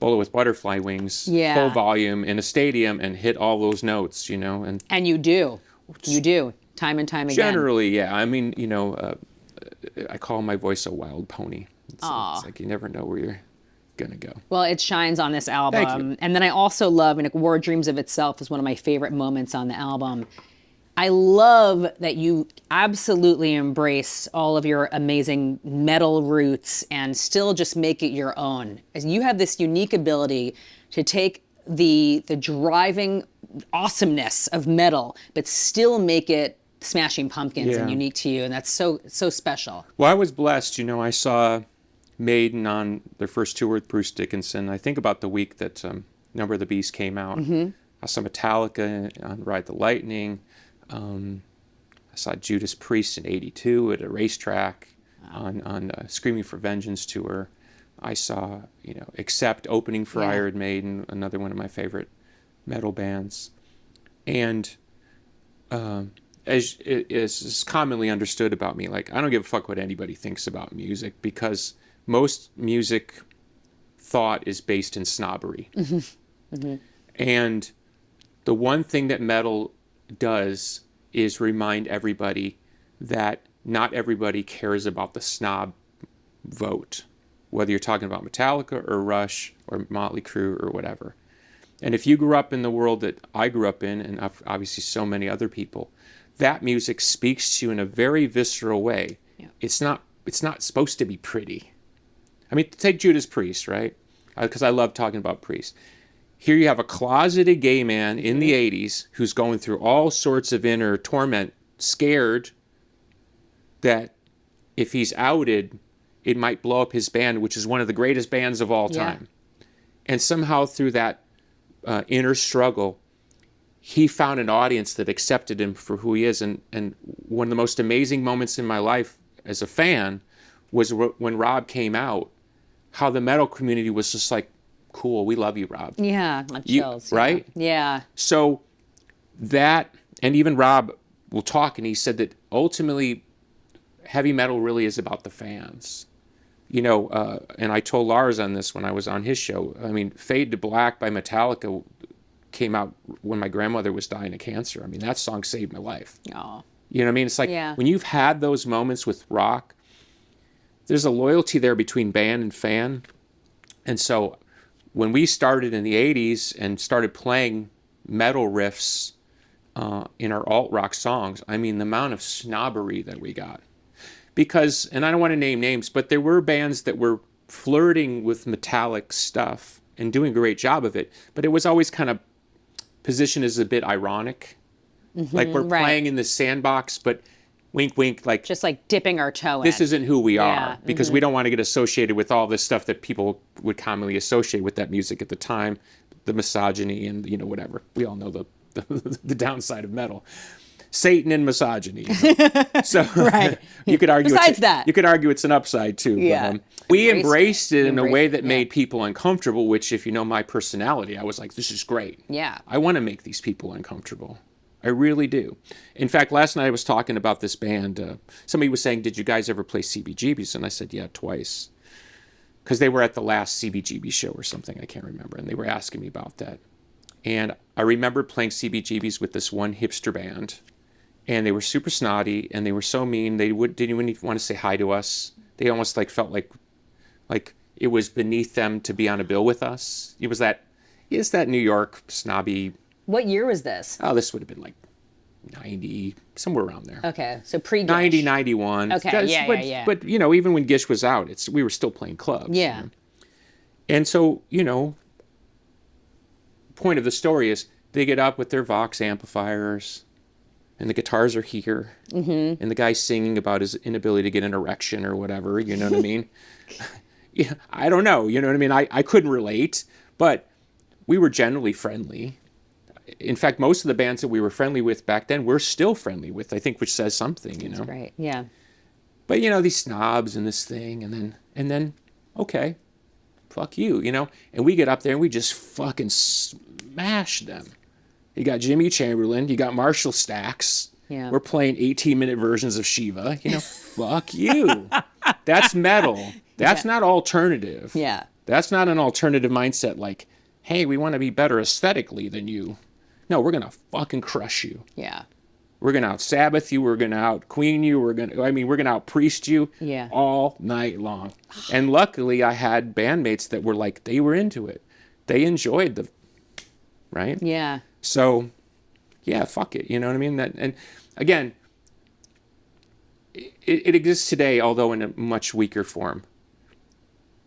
Bolo with Butterfly Wings, full volume in a stadium and hit all those notes, you know. And you do. You do. Time and time again. Generally, yeah. I mean, you know, I call my voice a wild pony. It's like you never know where you're going to go. Well, it shines on this album. Thank you. And then I also love, and War Dreams of Itself is one of my favorite moments on the album. I love that you absolutely embrace all of your amazing metal roots and still just make it your own. As you have this unique ability to take the driving awesomeness of metal, but still make it Smashing Pumpkins and unique to you. And that's so special. Well, I was blessed. You know, I saw Maiden on their first tour with Bruce Dickinson. I think about the week that Number of the Beast came out. I saw Metallica on Ride the Lightning. I saw Judas Priest in '82 at a racetrack on Screaming for Vengeance tour. I saw, you know, Accept opening for Iron Maiden, another one of my favorite metal bands. And as is commonly understood about me, like, I don't give a fuck what anybody thinks about music, because most music thought is based in snobbery. And the one thing that metal does is remind everybody that not everybody cares about the snob vote, whether you're talking about Metallica or Rush or Motley Crue or whatever. And if you grew up in the world that I grew up in, and obviously so many other people, that music speaks to you in a very visceral way. Yeah. It's not supposed to be pretty. I mean, take Judas Priest, right? Because I love talking about Priest. Here you have a closeted gay man in the 80s who's going through all sorts of inner torment, scared that if he's outed, it might blow up his band, which is one of the greatest bands of all time. And somehow through that inner struggle, he found an audience that accepted him for who he is. And one of the most amazing moments in my life as a fan was when Rob came out, how the metal community was just like, cool, we love you, Rob. Yeah, like chills. Right? Yeah. So that, and even Rob will talk, and he said that ultimately heavy metal really is about the fans. You know, and I told Lars on this when I was on his show. I mean, Fade to Black by Metallica came out when my grandmother was dying of cancer. I mean, that song saved my life. Oh. You know what I mean? It's like when you've had those moments with rock, there's a loyalty there between band and fan. And so when we started in the 80s and started playing metal riffs in our alt-rock songs, I mean, the amount of snobbery that we got. Because, and I don't want to name names, but there were bands that were flirting with metallic stuff and doing a great job of it, but it was always kind of positioned as a bit ironic. Like we're playing in the sandbox, but wink, wink, like... Just like dipping our toe in. This isn't who we are, because we don't want to get associated with all this stuff that people would commonly associate with that music at the time, the misogyny and, you know, whatever. We all know the downside of metal. Satan and misogyny. You know? So you could argue you could argue it's an upside too. Yeah. But, we embraced it in a way that made people uncomfortable, which, if you know my personality, I was like, this is great. Yeah. I want to make these people uncomfortable. I really do. In fact, last night I was talking about this band. Somebody was saying, did you guys ever play CBGBs? And I said, yeah, twice. Because they were at the last CBGB show or something, I can't remember. And they were asking me about that. And I remember playing CBGBs with this one hipster band. and they were super snotty, and they were so mean. They didn't even want to say hi to us. They almost like felt like it was beneath them to be on a bill with us. It's that New York snobby. What year was this? Oh, this would have been like 90, somewhere around there. Okay, so pre-Gish. 90, 91. Okay, yeah. But, even when Gish was out, we were still playing clubs. Yeah. You know? And so, point of the story is they get up with their Vox amplifiers, and the guitars are here, and the guy's singing about his inability to get an erection or whatever, you know what I mean? Yeah, I don't know, you know what I mean? I couldn't relate, but we were generally friendly. In fact, most of the bands that we were friendly with back then, we're still friendly with, I think, which says something, That's right, yeah. But, these snobs and this thing, and then, okay, fuck you, And we get up there and we just fucking smash them. You got Jimmy Chamberlain, you got Marshall Stax. Yeah. We're playing 18-minute versions of Shiva, fuck you. That's metal. That's not alternative. Yeah. That's not an alternative mindset like, hey, we want to be better aesthetically than you. No, we're going to fucking crush you. Yeah. We're going to out-Sabbath you. We're going to out-Queen you. We're going to out-Priest you all night long. And luckily, I had bandmates that were like, they were into it. They enjoyed right? Yeah. So, yeah, fuck it. You know what I mean? And again, it exists today, although in a much weaker form.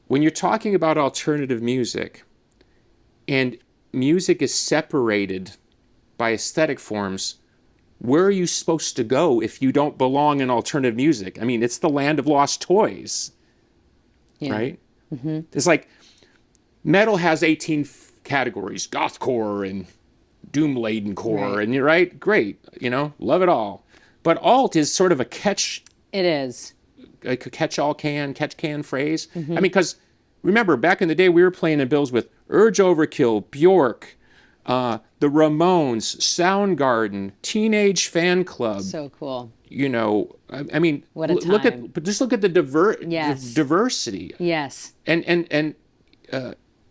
When you're talking about alternative music, and music is separated by aesthetic forms, where are you supposed to go if you don't belong in alternative music? I mean, it's the land of lost toys, right? Mm-hmm. It's like metal has 18 categories, gothcore and doom-laden core, and you're right, great, love it all. But alt is sort of a catch. It is. A catch-can phrase. Mm-hmm. I mean, because remember, back in the day, we were playing in bills with Urge Overkill, Bjork, the Ramones, Soundgarden, Teenage Fan Club. So cool. I mean, what a time. Just look at the diversity. Yes. And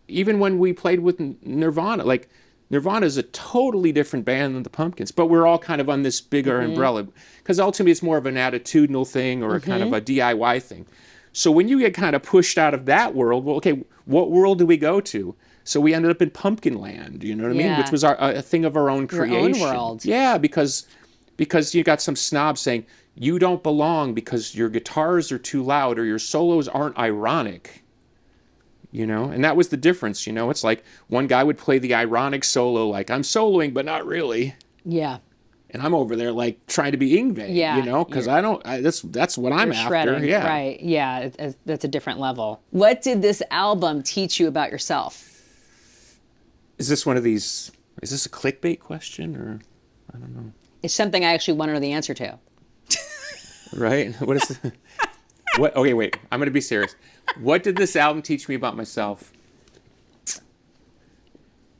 even when we played with Nirvana, like Nirvana is a totally different band than the Pumpkins, but we're all kind of on this bigger umbrella because ultimately it's more of an attitudinal thing or a kind of a DIY thing. So when you get kind of pushed out of that world, well, okay, what world do we go to? So we ended up in Pumpkin Land, you know what I mean? Which was a thing of our own creation. Your own world. Yeah, because you got some snob saying, you don't belong because your guitars are too loud or your solos aren't ironic. And that was the difference, It's like one guy would play the ironic solo like, I'm soloing, but not really. Yeah. And I'm over there like trying to be Yngwie, because that's what I'm after. Shredding. Yeah. Right. Yeah. That's a different level. What did this album teach you about yourself? Is this a clickbait question or I don't know? It's something I actually want to know the answer to. Right? What is what? Okay, wait. I'm going to be serious. What did this album teach me about myself?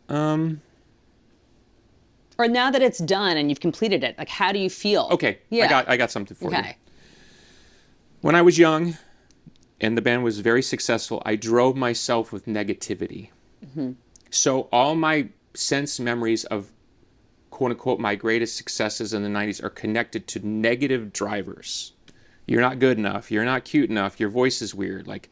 Or now that it's done and you've completed it, like how do you feel? Okay, yeah. I got something for you. Okay. When I was young and the band was very successful, I drove myself with negativity. Mm-hmm. So all my sense memories of quote unquote my greatest successes in the 90s are connected to negative drivers. You're not good enough. You're not cute enough. Your voice is weird. Like,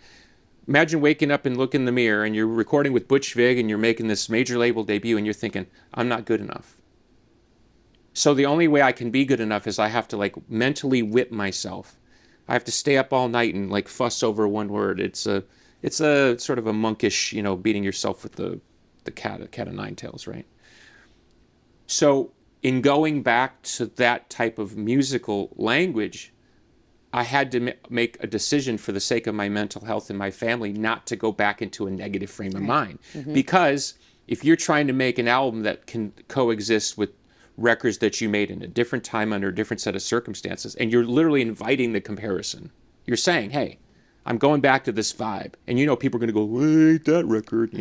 imagine waking up and looking in the mirror and you're recording with Butch Vig and you're making this major label debut and you're thinking, I'm not good enough. So the only way I can be good enough is I have to like mentally whip myself. I have to stay up all night and like fuss over one word. It's a sort of a monkish, beating yourself with the cat of nine tails, right? So in going back to that type of musical language, I had to make a decision for the sake of my mental health and my family not to go back into a negative frame of mind. Mm-hmm. Because if you're trying to make an album that can coexist with records that you made in a different time under a different set of circumstances, and you're literally inviting the comparison, you're saying, hey, I'm going back to this vibe. And people are going to go, wait, that record,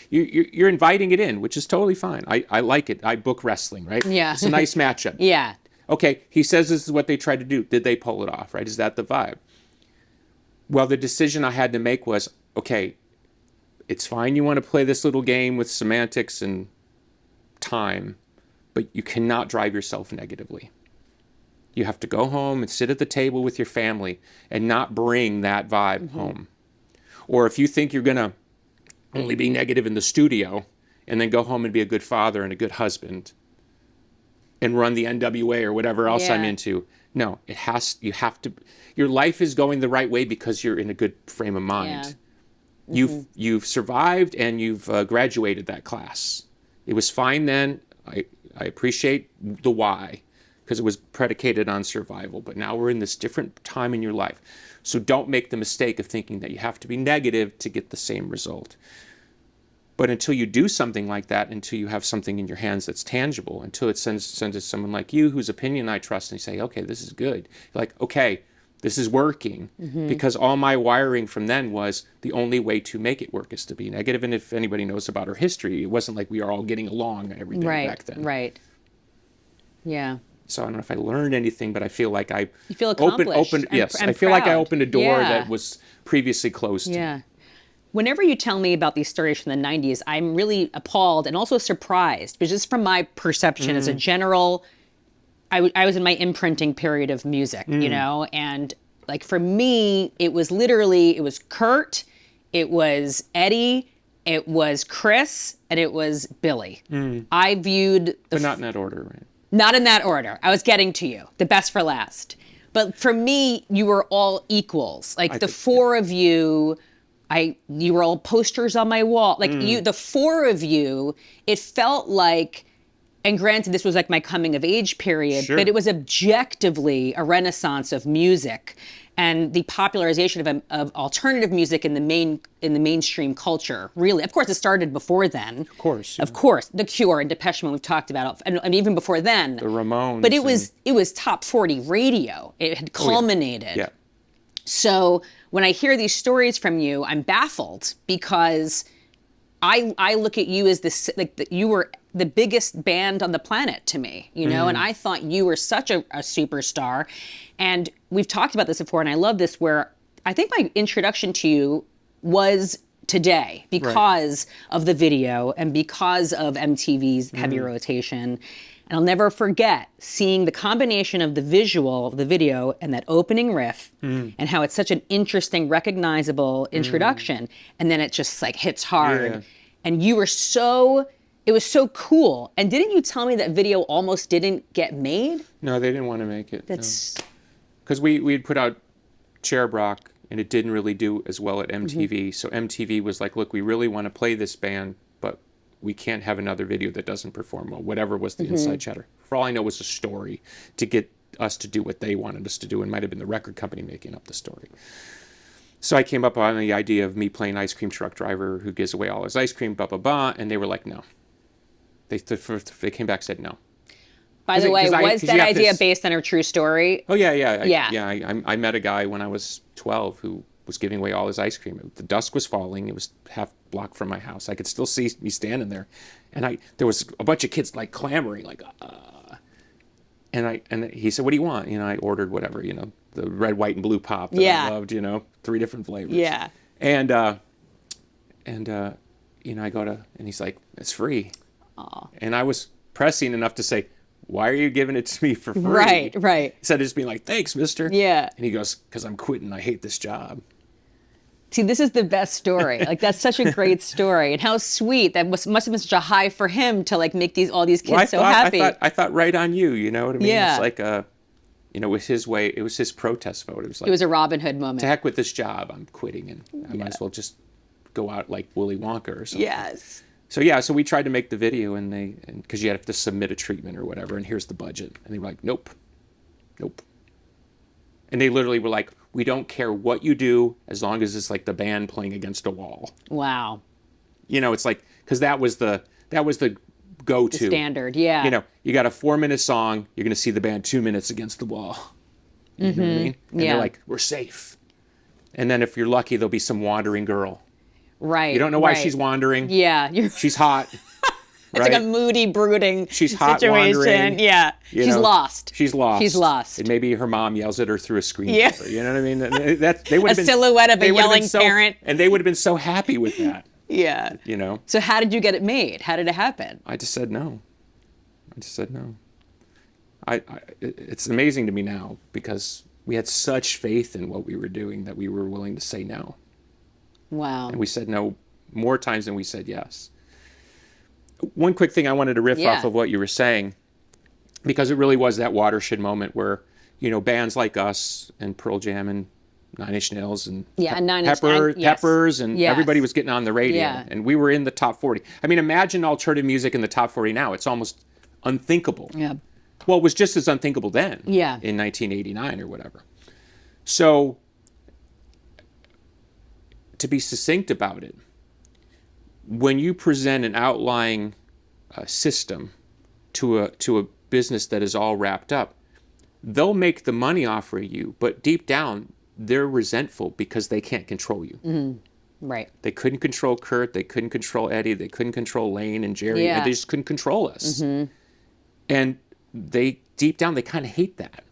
You're inviting it in, which is totally fine. I like it. I book wrestling, right? Yeah. It's a nice matchup. Yeah. Okay, he says this is what they tried to do. Did they pull it off, right? Is that the vibe? Well, the decision I had to make was, okay, it's fine you want to play this little game with semantics and time, but you cannot drive yourself negatively. You have to go home and sit at the table with your family and not bring that vibe home. Or if you think you're going to only be negative in the studio and then go home and be a good father and a good husband and run the NWA or whatever else I'm into. No, you have to, your life is going the right way because you're in a good frame of mind. You've survived and you've graduated that class. It was fine then. I appreciate the why because it was predicated on survival. But now we're in this different time in your life. So don't make the mistake of thinking that you have to be negative to get the same result. But until you do something like that, until you have something in your hands that's tangible, until it sends to someone like you whose opinion I trust and you say, okay, this is good. You're like, okay, this is working. Because all my wiring from then was the only way to make it work is to be negative. And if anybody knows about our history, it wasn't like we were all getting along every day back then. Right. Yeah. So I don't know if I learned anything, but I feel like I You feel accomplished. I feel like I opened a door that was previously closed. Yeah. Whenever you tell me about these stories from the 90s, I'm really appalled and also surprised. But just from my perception as a general, I was in my imprinting period of music, you know? And like for me, it was Kurt, it was Eddie, it was Chris, and it was Billy. I viewed... But not in that order, right? Not in that order. I was getting to you. The best for last. But for me, you were all equals. Like the four of you... you were all posters on my wall. Like the four of you, it felt like, and granted this was like my coming of age period, but it was objectively a renaissance of music and the popularization of alternative music in the mainstream culture. Really, of course, it started before then. Of course. Of course, The Cure and Depeche Mode we've talked about, and even before then. The Ramones. But it was top 40 radio. It had culminated. Yeah. So when I hear these stories from you, I'm baffled because I look at you as you were the biggest band on the planet to me, you know, and I thought you were such a superstar. And we've talked about this before, and I love this, where I think my introduction to you was today because of the video and because of MTV's heavy rotation. And I'll never forget seeing the combination of the visual, the video, and that opening riff, and how it's such an interesting, recognizable introduction. And then it just like hits hard. Yeah. And you were it was so cool. And didn't you tell me that video almost didn't get made? No, they didn't want to make it. That's... Because we had put out Cherub Rock, and it didn't really do as well at MTV. So MTV was like, look, we really want to play this band, but we can't have another video that doesn't perform well, whatever was the inside chatter. For all I know, it was a story to get us to do what they wanted us to do. It might have been the record company making up the story. So I came up on the idea of me playing ice cream truck driver who gives away all his ice cream, blah, blah, blah. And they were like, no. They came back and said no. By the way, was that idea based on a true story? Oh, yeah. I met a guy when I was 12 who was giving away all his ice cream. The dusk was falling. It was half block from my house. I could still see me standing there. And there was a bunch of kids like clamoring, like, and he said, what do you want? You know, I ordered whatever, you know, the red, white, and blue pop that I loved, you know, 3 different flavors. Yeah. And you know, I go to, and he's like, it's free. Aww. And I was pressing enough to say, why are you giving it to me for free? Right. Instead of just being like, thanks, mister. Yeah. And he goes, because I'm quitting. I hate this job. See, this is the best story. Like, that's such a great story. And how sweet. That must have been such a high for him to, like, make all these kids happy. I thought right on you, you know what I mean? Yeah. It's like, you know, it was his way. It was his protest vote. It was like, it was a Robin Hood moment. To heck with this job. I'm quitting, and I might as well just go out like Willy Wonka or something. Yes. So we tried to make the video, and because you have to submit a treatment or whatever, and here's the budget, and they were like, nope. And they literally were like, we don't care what you do as long as it's like the band playing against a wall. Wow. You know, it's like, because that was the go-to. The standard, yeah. You know, you got a 4-minute song, you're going to see the band 2 minutes against the wall. You know what I mean? And they're like, we're safe. And then if you're lucky, there'll be some wandering girl. Right. You don't know why she's wandering. Yeah. She's hot. It's like a moody, brooding She's hot, situation. wandering. Yeah. She's lost. She's lost. She's lost. And maybe her mom yells at her through a screen. Yeah. You know what I mean? They would have been silhouette of a yelling parent. And they would have been so happy with that. Yeah. You know? So how did you get it made? How did it happen? I just said no. it's amazing to me now because we had such faith in what we were doing that we were willing to say no. Wow. And we said no more times than we said yes. One quick thing I wanted to riff off of what you were saying, because it really was that watershed moment where, you know, bands like us and Pearl Jam and Nine Inch Nails and Peppers and everybody was getting on the radio, and we were in the top 40. I mean, imagine alternative music in the top 40 now. It's almost unthinkable. Yeah. Well, it was just as unthinkable then. Yeah. In 1989 or whatever. So, to be succinct about it, when you present an outlying system to a business that is all wrapped up, they'll make the money off of you, but deep down, they're resentful because they can't control you. Mm-hmm. Right. They couldn't control Kurt. They couldn't control Eddie. They couldn't control Lane and Jerry. Yeah. They just couldn't control us. Mm-hmm. And they, deep down, they kind of hate that.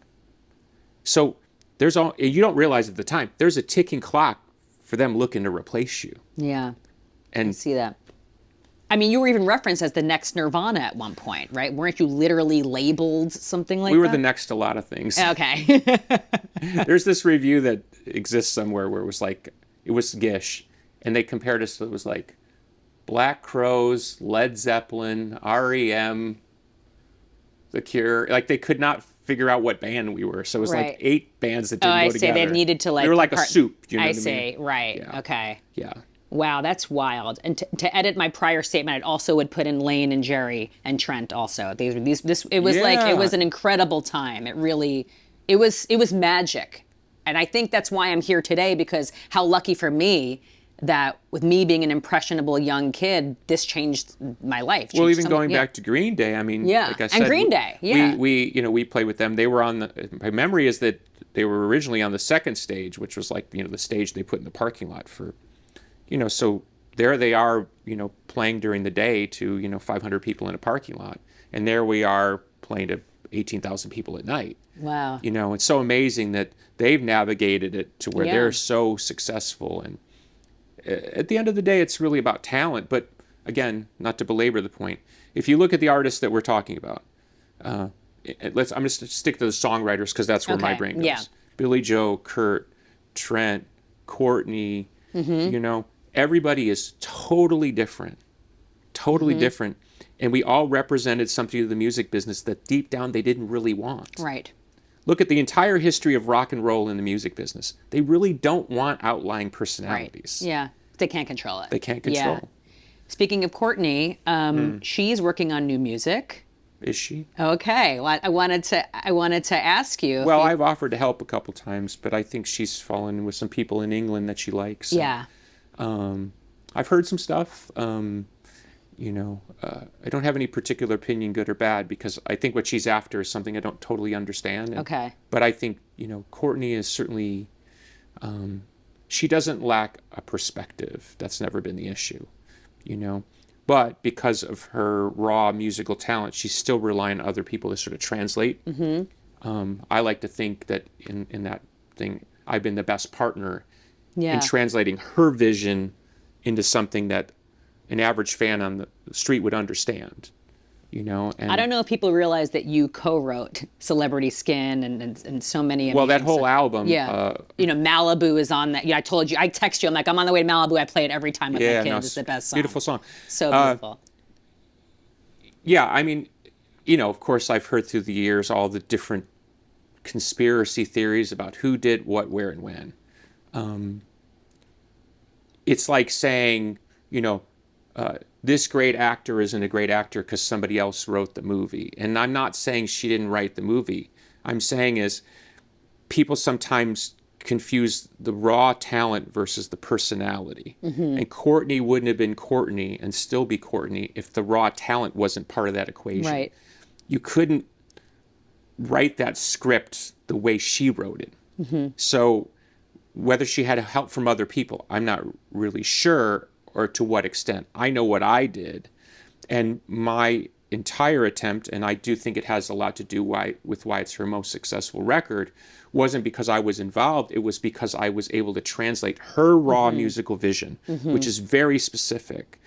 So you don't realize at the time, there's a ticking clock for them looking to replace you. Yeah. And I see that. I mean, you were even referenced as the next Nirvana at one point, right? Weren't you literally labeled something like that? We were the next to a lot of things. Okay. There's this review that exists somewhere where it was Gish, and they compared us to, it was like Black Crowes, Led Zeppelin, REM, The Cure. Like, they could not figure out what band we were. So it was like 8 bands that didn't go together. They needed to We were like a soup. You know what I mean? Right. Yeah. Okay. Yeah. Wow, that's wild. And to edit my prior statement, I also would put in Lane and Jerry and Trent also. It was an incredible time. It was magic. And I think that's why I'm here today, because how lucky for me that with me being an impressionable young kid, this changed my life. Well, even going back to Green Day, I mean, like I said, and Green Day, we played with them. They were my memory is that they were originally on the second stage, which was like, the stage they put in the parking lot for, so there they are, playing during the day to, 500 people in a parking lot. And there we are playing to 18,000 people at night. Wow. It's so amazing that they've navigated it to where they're so successfсъм And at the end of the day, it's really about talent. But again, not to belabor the point, if you look at the artists that we're talking about, I'm going to stick to the songwriters because that's where my brain goes. Yeah. Billy Joe, Kurt, Trent, Courtney, everybody is totally different. Different. And we all represented something of the music business that deep down they didn't really want. Right. Look at the entire history of rock and roll in the music business. They really don't want outlying personalities. Right. Yeah. They can't control it. They can't control. Yeah. Speaking of Courtney, she's working on new music. Is she? Okay. Well, I wanted to ask you. Well, I've offered to help a couple times, but I think she's fallen with some people in England that she likes. Yeah. I've heard some stuff. I don't have any particular opinion, good or bad, because I think what she's after is something I don't totally understand. Okay. But I think, Courtney is certainly, she doesn't lack a perspective. That's never been the issue, But because of her raw musical talent, she's still relying on other people to sort of translate. Mm-hmm. I like to think that in that thing, I've been the best partner in translating her vision into something that an average fan on the street would understand, And I don't know if people realize that you co-wrote Celebrity Skin and so many. Well, that whole album. Yeah. Malibu is on that. Yeah, I told you. I text you. I'm like, I'm on the way to Malibu. I play it every time with my kids. It's the best song. Beautiful song. So beautiful. Yeah, I mean, of course, I've heard through the years all the different conspiracy theories about who did what, where, and when. It's like saying, this great actor isn't a great actor because somebody else wrote the movie. And I'm not saying she didn't write the movie. I'm saying is people sometimes confuse the raw talent versus the personality. Mm-hmm. And Courtney wouldn't have been Courtney and still be Courtney if the raw talent wasn't part of that equation. Right. You couldn't write that script the way she wrote it. Mm-hmm. So whether she had help from other people, I'm not really sure, or to what extent. I know what I did, and my entire attempt, and I do think it has a lot to do with why it's her most successful record, wasn't because I was involved. It was because I was able to translate her raw musical vision, which is very specific,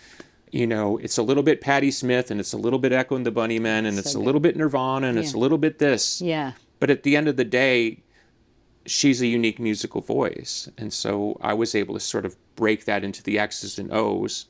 You know, it's a little bit Patti Smith, and it's a little bit Echo and the Bunnymen, and it's a little bit Nirvana, and it's a little bit this. Yeah. But at the end of the day, she's a unique musical voice. And so I was able to sort of break that into the X's and O's.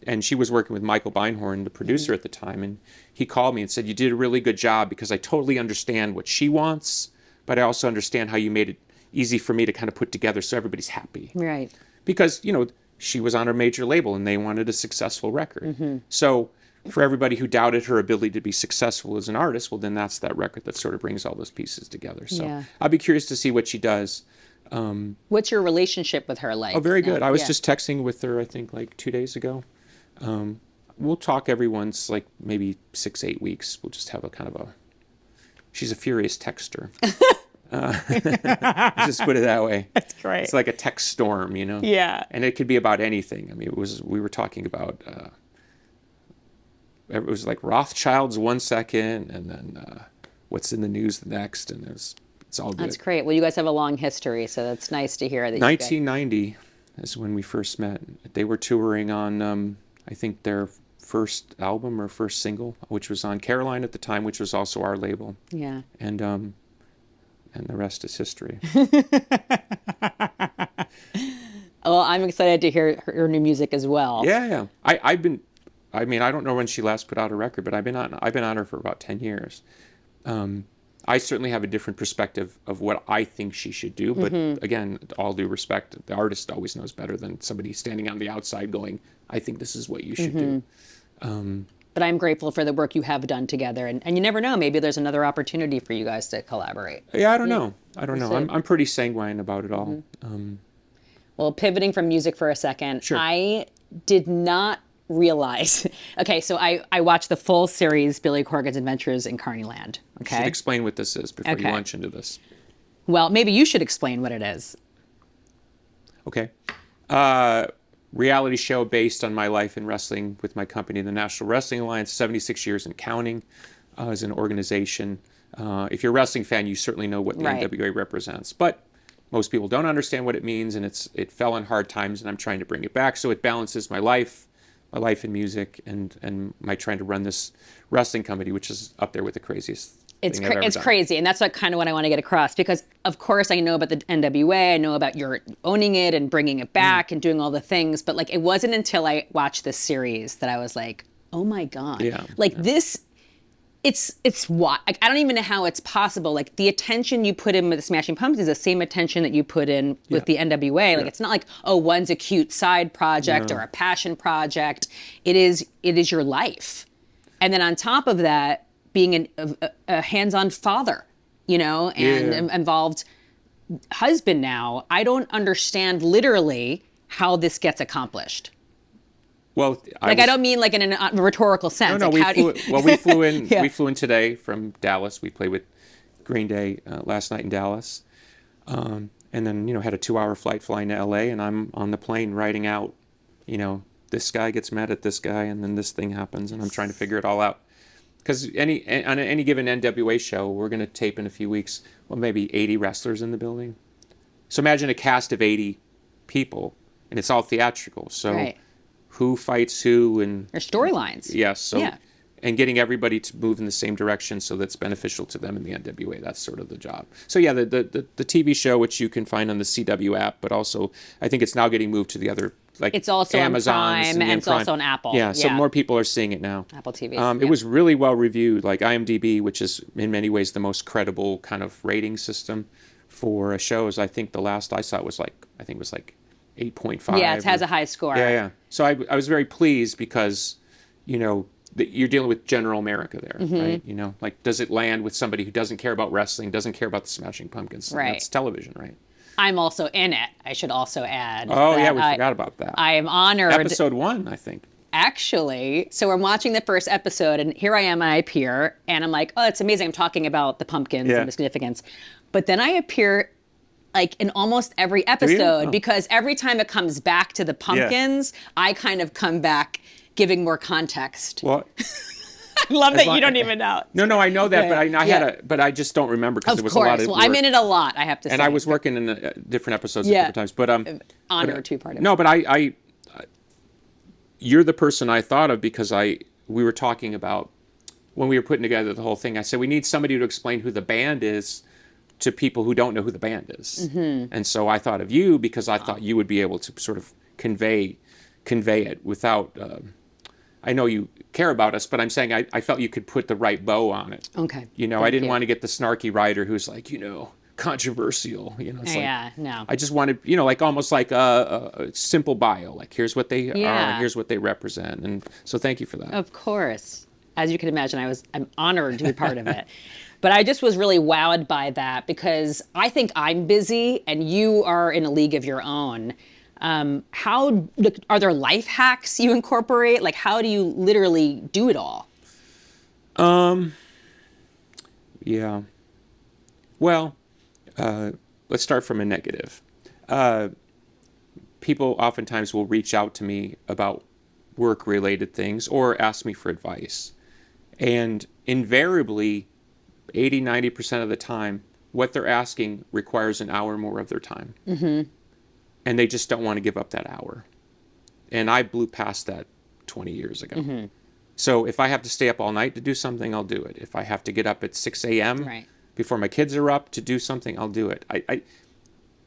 And she was working with Michael Beinhorn, the producer at the time, and he called me and said, you did a really good job, because I totally understand what she wants, but I also understand how you made it easy for me to kind of put together so everybody's happy. Right. Because, you know, she was on a major label and they wanted a successful record. So for everybody who doubted her ability to be successful as an artist, well, then that's that record that sort of brings all those pieces together. So I'll be curious to see what she does. What's your relationship with her like? Oh, very good. I was just texting with her, I think, like 2 days ago. We'll talk every once, like maybe 6-8 weeks. We'll just have a kind of a, she's a furious texter. Just put it that way. That's great. It's like a text storm, you know? Yeah. And it could be about anything. I mean, we were talking about, it was like Rothschilds 1 second, and then what's in the news the next, and it's all good. That's great. Well, you guys have a long history, so that's nice to hear that. 1990 is when we first met. They were touring on, I think, their first album or first single, which was on Carnyland at the time, which was also our label. Yeah. And the rest is history. Well, I'm excited to hear her new music as well. Yeah. I don't know when she last put out a record, but I've been on her for about 10 years. I certainly have a different perspective of what I think she should do, but again, all due respect, the artist always knows better than somebody standing on the outside going, I think this is what you should do. But I'm grateful for the work you have done together, and you never know, maybe there's another opportunity for you guys to collaborate. Yeah, I don't know. I'm pretty sanguine about it all. Well, pivoting from music for a second, Sure. I did not realize. Okay, so I watched the full series, Billy Corgan's Adventures in Carnyland. Okay. Should explain what this is before you launch into this. Well, maybe you should explain what it is. Okay. Reality show based on my life in wrestling with my company, the National Wrestling Alliance, 76 years and counting as an organization. If you're a wrestling fan, you certainly know what the NWA represents. But most people don't understand what it means, and it fell on hard times, and I'm trying to bring it back. So it balances my life in music, and my trying to run this wrestling company, which is up there with the craziest thing I've ever done. Crazy, and that's what I want to get across, because of course I know about the NWA, I know about your owning it and bringing it back and doing all the things, but like it wasn't until I watched this series that I was like, oh my God. This, it's what, like, I don't even know how it's possible. Like the attention you put in with the Smashing Pumpkins is the same attention that you put in with the NWA. Like it's not like, oh, one's a cute side project or a passion project. It is your life. And then on top of that, being a hands-on father, and involved husband now, I don't understand literally how this gets accomplished. Well, I don't mean like in a rhetorical sense. No, like we flew in. We flew in today from Dallas. We played with Green Day last night in Dallas, and then had a 2-hour flight flying to LA, and I'm on the plane writing out, this guy gets mad at this guy, and then this thing happens, and I'm trying to figure it all out. Because on any given NWA show, we're going to tape in a few weeks, well, maybe 80 wrestlers in the building. So imagine a cast of 80 people, and it's all theatrical. So who fights who, and there's storylines. Yes. So and getting everybody to move in the same direction so that's beneficial to them in the NWA. That's sort of the job. So yeah, the TV show, which you can find on the CW app, but also I think it's now getting moved to the other, like it's also Amazon on Prime, and it's also on Apple. Yeah, so more people are seeing it now. Apple TV. It was really well reviewed, like IMDb, which is in many ways the most credible kind of rating system for shows. I think the last I saw was like 8.5. Yeah, it has a high score. Yeah. So I was very pleased because, you're dealing with general America there, right? Like, does it land with somebody who doesn't care about wrestling, doesn't care about the Smashing Pumpkins? Right. That's television, right? I'm also in it. I should also add. Oh, yeah, we forgot about that. I am honored. Episode 1, I think. Actually, so we're watching the first episode, and here I am, and I appear, and I'm like, oh, it's amazing. I'm talking about the Pumpkins and the significance. But then I appear like in almost every episode because every time it comes back to the Pumpkins, I kind of come back giving more context. Well, I love that you don't even know. No, I know that, but I just don't remember because there was a lot of Well, work. I'm in it a lot, I have to say. And I was working in different episodes at different times. But honored to be part of it. No, but you're the person I thought of because we were talking about when we were putting together the whole thing. I said, we need somebody to explain who the band is to people who don't know who the band is. And so I thought of you because I thought you would be able to sort of convey it without, I know you care about us, but I'm saying I felt you could put the right bow on it. Okay. I didn't want to get the snarky writer who's like, controversial. It's Yeah, no. I just wanted, like almost like a simple bio. Like, here's what they are and here's what they represent. And so thank you for that. Of course. As you can imagine, I'm honored to be part of it. But I just was really wowed by that because I think I'm busy and you are in a league of your own. How are there life hacks you incorporate? Like, how do you literally do it all? Yeah. Well, let's start from a negative. People oftentimes will reach out to me about work-related things or ask me for advice. And invariably, 80-90% of the time, what they're asking requires an hour more of their time. And they just don't want to give up that hour. And I blew past that 20 years ago. So if I have to stay up all night to do something, I'll do it. If I have to get up at 6 a.m. Before my kids are up to do something, I'll do it.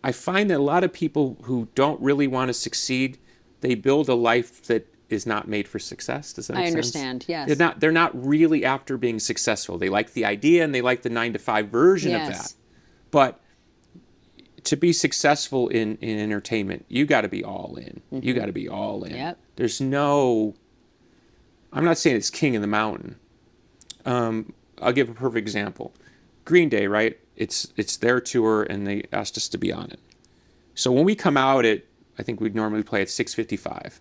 I find that a lot of people who don't really want to succeed, they build a life that is not made for success. Does that make sense? I understand, yes. They're not really after being successful. They like the idea and they like the 9-to-5 version of that. But to be successful in entertainment, you got to be all in. You got to be all in. Yep. There's no, I'm not saying it's king of the mountain. I'll give a perfect example. Green Day, right? It's their tour and they asked us to be on it. So when we come out at, I think we'd normally play at 6:55.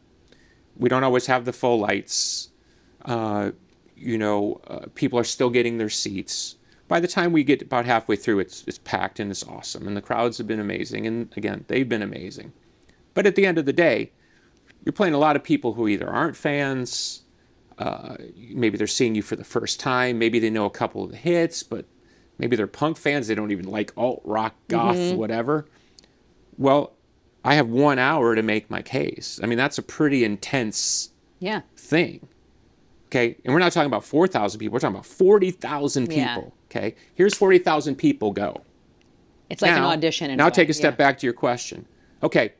We don't always have the full lights. People are still getting their seats. By the time we get about halfway through, it's packed and it's awesome. And the crowds have been amazing. And again, they've been amazing. But at the end of the day, you're playing a lot of people who either aren't fans, maybe they're seeing you for the first time, maybe they know a couple of the hits, but maybe they're punk fans, they don't even like alt rock, goth, whatever. Well, I have 1 hour to make my case. I mean, that's a pretty intense thing. Okay, and we're not talking about 4,000 people. We're talking about 40,000 people. Okay, here's 40,000 people. Go. It's like an audition. Now take a step back to your question. Okay,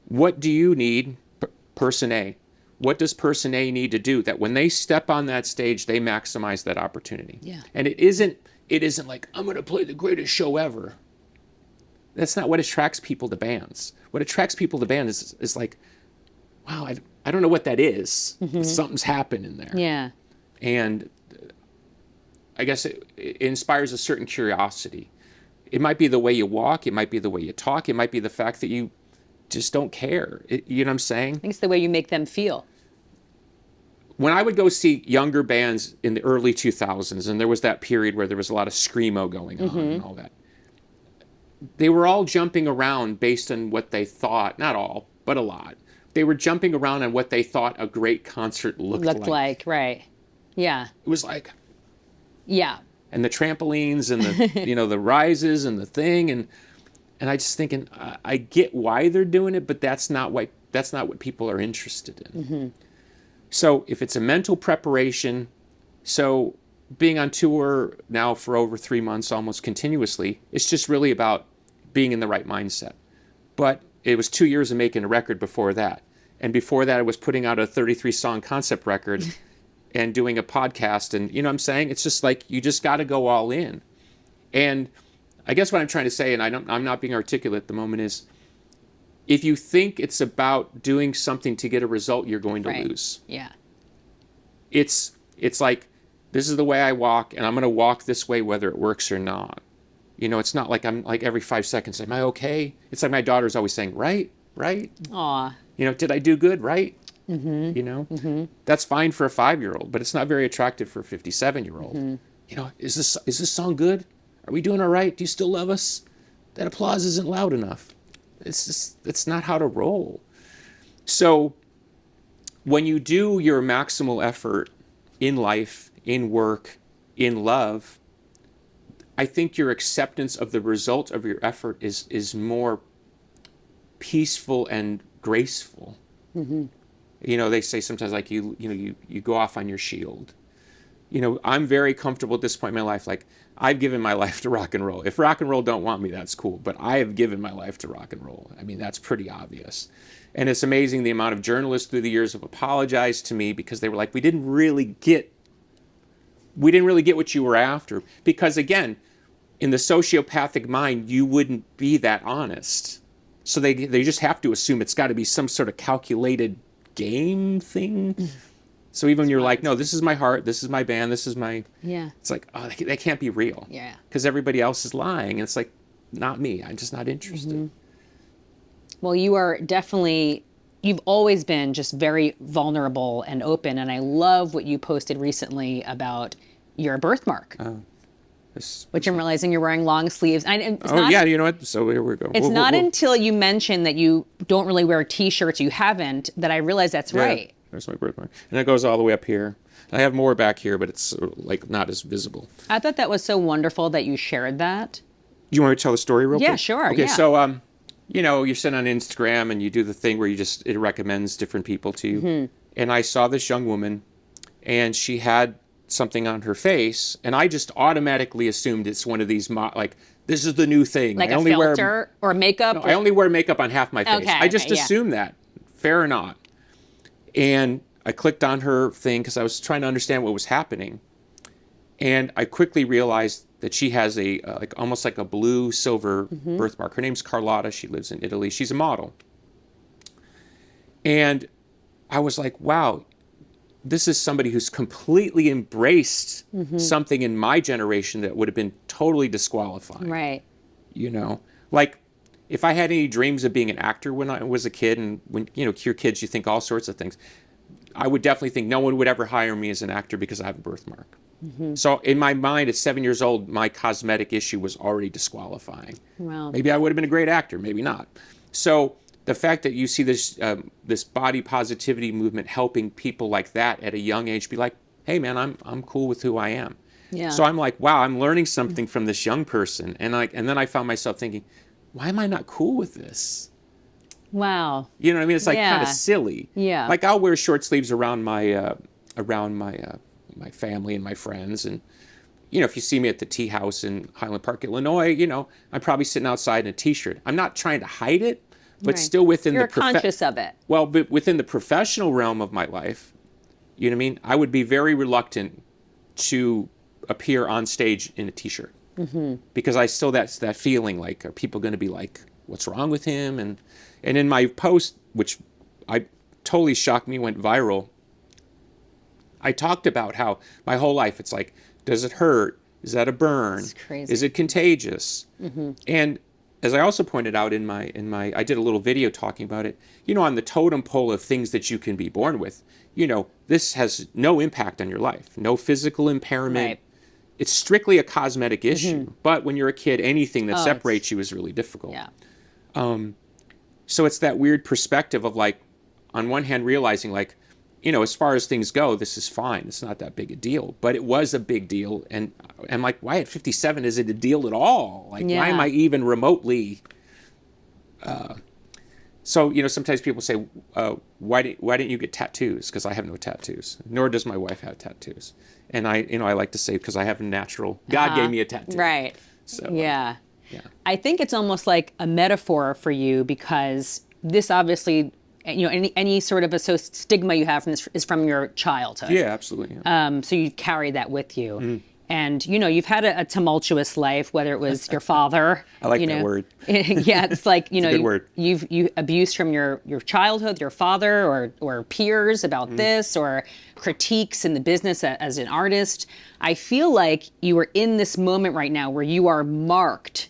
what do you need, person A? What does person A need to do that when they step on that stage, they maximize that opportunity? And it isn't like, I'm going to play the greatest show ever. That's not what attracts people to bands. What attracts people to bands is like, wow, I don't know what that is. But something's happened in there. Yeah. And I guess it inspires a certain curiosity. It might be the way you walk. It might be the way you talk. It might be the fact that you just don't care. You know what I'm saying? I think it's the way you make them feel. When I would go see younger bands in the early 2000s, and there was that period where there was a lot of screamo going on and all that, they were all jumping around based on what they thought, not all, but a lot. They were jumping around on what they thought a great concert looked like. Right. Yeah. It was like... Yeah. And the trampolines and the the rises and the thing and I just thinking I get why they're doing it, but that's not what people are interested in. So if it's a mental preparation, so being on tour now for over 3 months almost continuously, it's just really about being in the right mindset. But it was 2 years of making a record before that. And before that I was putting out a 33-song concept record and doing a podcast, and you know what I'm saying? It's just like, you just got to go all in. And I guess what I'm trying to say, and I'm not being articulate at the moment, is if you think it's about doing something to get a result, you're going to lose. Yeah. It's like, this is the way I walk, and I'm going to walk this way whether it works or not. It's not like I'm like every 5 seconds, am I okay? It's like my daughter's always saying, right? Aw. Did I do good? Right? That's fine for a 5-year-old, but it's not very attractive for a 57-year-old. Is this song good? Are we doing all right? Do you still love us? That applause isn't loud enough. It's not how to roll. So when you do your maximal effort in life, in work, in love, I think your acceptance of the result of your effort is more peaceful and graceful. You know, they say sometimes like you go off on your shield. You know, I'm very comfortable at this point in my life. Like, I've given my life to rock and roll. If rock and roll don't want me, that's cool. But I have given my life to rock and roll. I mean, that's pretty obvious. And it's amazing the amount of journalists through the years have apologized to me because they were like, we didn't really get what you were after. Because again, in the sociopathic mind, you wouldn't be that honest. So they just have to assume it's got to be some sort of calculated game thing. So even when you're like, no, this is my heart, this is my band, this is my... Yeah. It's like, oh, that can't be real. Yeah. Because everybody else is lying. And it's like, not me. I'm just not interested. Mm-hmm. Well, you are definitely... You've always been just very vulnerable and open. And I love what you posted recently about your birthmark. Which I'm realizing you're wearing long sleeves. Yeah, you know what? So here we go. It's not until you mentioned that you don't really wear T-shirts, you haven't, that I realized that's right. There's my birthmark. And that goes all the way up here. I have more back here, but it's like not as visible. I thought that was so wonderful that you shared that. Do you want me to tell the story real quick? Yeah, sure. Okay, yeah. so, you know, you're sitting on Instagram and you do the thing where it recommends different people to you. Mm-hmm. And I saw this young woman and she had something on her face and I just automatically assumed it's one of these, like, this is the new thing. Like I a only filter or makeup? No, I only wear makeup on half my face. Okay, I just assumed that. Fair or not. And I clicked on her thing because I was trying to understand what was happening. And I quickly realized that she has a almost like a blue silver birthmark. Her name's Carlotta. She lives in Italy. She's a model. And I was like, wow, this is somebody who's completely embraced something in my generation that would have been totally disqualifying. Right. You know, like if I had any dreams of being an actor when I was a kid, and when, you know, you're kids, you think all sorts of things. I would definitely think no one would ever hire me as an actor because I have a birthmark. So in my mind, at 7 years old, my cosmetic issue was already disqualifying. Wow. Maybe I would have been a great actor, maybe not. So the fact that you see this this body positivity movement helping people like that at a young age be like, hey man, I'm cool with who I am. Yeah. So I'm like, wow, I'm learning something from this young person, and then I found myself thinking, why am I not cool with this? Wow. You know what I mean? It's like kind of silly. Yeah. Like I'll wear short sleeves around my my family and my friends, and you know, if you see me at the tea house in Highland Park, Illinois, you know, I'm probably sitting outside in a t-shirt. I'm not trying to hide it, but still within You're conscious of it. Well, but within the professional realm of my life, you know what I mean? I would be very reluctant to appear on stage in a t-shirt because I still that's that feeling like, are people going to be like, what's wrong with him? And in my post, which I totally shocked me, went viral, I talked about how my whole life it's like, does it hurt? Is that a burn? It's crazy. Is it contagious? And as I also pointed out in my I did a little video talking about it, you know, on the totem pole of things that you can be born with, you know, this has no impact on your life, no physical impairment. Right. It's strictly a cosmetic issue. But when you're a kid, anything that separates you is really difficult. Yeah. So it's that weird perspective of like, on one hand, realizing like, you know, as far as things go, this is fine. It's not that big a deal. But it was a big deal. And I'm like, why at 57 is it a deal at all? Like, why am I even remotely... So, you know, sometimes people say, why didn't you get tattoos? Because I have no tattoos. Nor does my wife have tattoos. And I like to say, because I have a natural... God gave me a tattoo. Right. So, yeah. Yeah. I think it's almost like a metaphor for you because this obviously, you know, any sort of stigma you have from this is from your childhood. Yeah, absolutely. Yeah. So you carry that with you. And, you know, you've had a tumultuous life, whether it was your father. I like you that know. word. Yeah, it's like, you know, good word. you abused from your childhood, your father or peers about this, or critiques in the business as an artist. I feel like you are in this moment right now where you are marked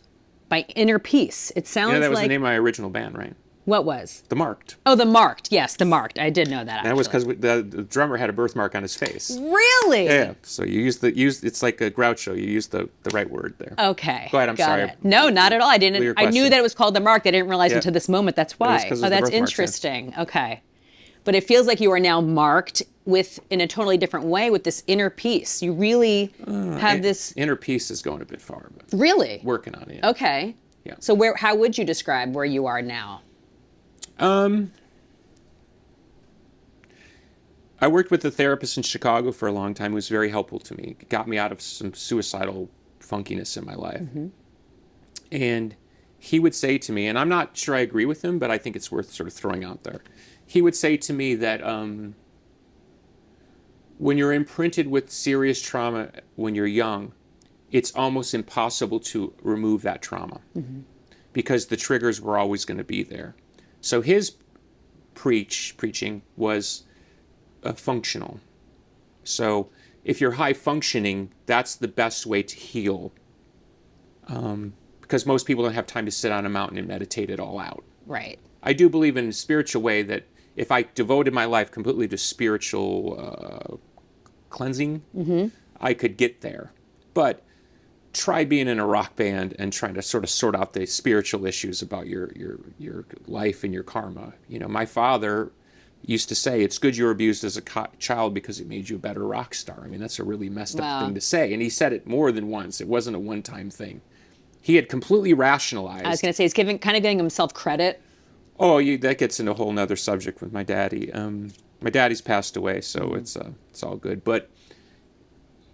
by inner peace. It sounds like... You know, that was the name of my original band, right? What was? The Marked. Oh, The Marked. Yes, The Marked. I did know that, actually. That was because the drummer had a birthmark on his face. Really? Yeah. So you it's like a Groucho. You use the right word there. Okay. Go ahead. I'm got sorry. It. No, not at all. I didn't. I knew that it was called The Marked. I didn't realize until this moment. That's why. Oh, that's interesting. Okay. But it feels like you are now marked in a totally different way with this inner peace. You really have this... Inner peace is going a bit far, but... Really? Working on it. Yeah. Okay. Yeah. So how would you describe where you are now? I worked with a therapist in Chicago for a long time who was very helpful to me. It got me out of some suicidal funkiness in my life. And he would say to me, and I'm not sure I agree with him, but I think it's worth sort of throwing out there. He would say to me that when you're imprinted with serious trauma when you're young, it's almost impossible to remove that trauma because the triggers were always going to be there. So his preaching was functional. So if you're high functioning, that's the best way to heal. Because most people don't have time to sit on a mountain and meditate it all out. Right. I do believe in a spiritual way that if I devoted my life completely to spiritual cleansing, I could get there. But try being in a rock band and trying to sort of sort out the spiritual issues about your life and your karma. You know, my father used to say, it's good you were abused as a child because it made you a better rock star. I mean, that's a really messed up thing to say. And he said it more than once. It wasn't a one-time thing. He had completely rationalized. I was going to say, he's kind of giving himself credit. Oh, that gets into a whole nother subject with my daddy. My daddy's passed away, so it's all good. But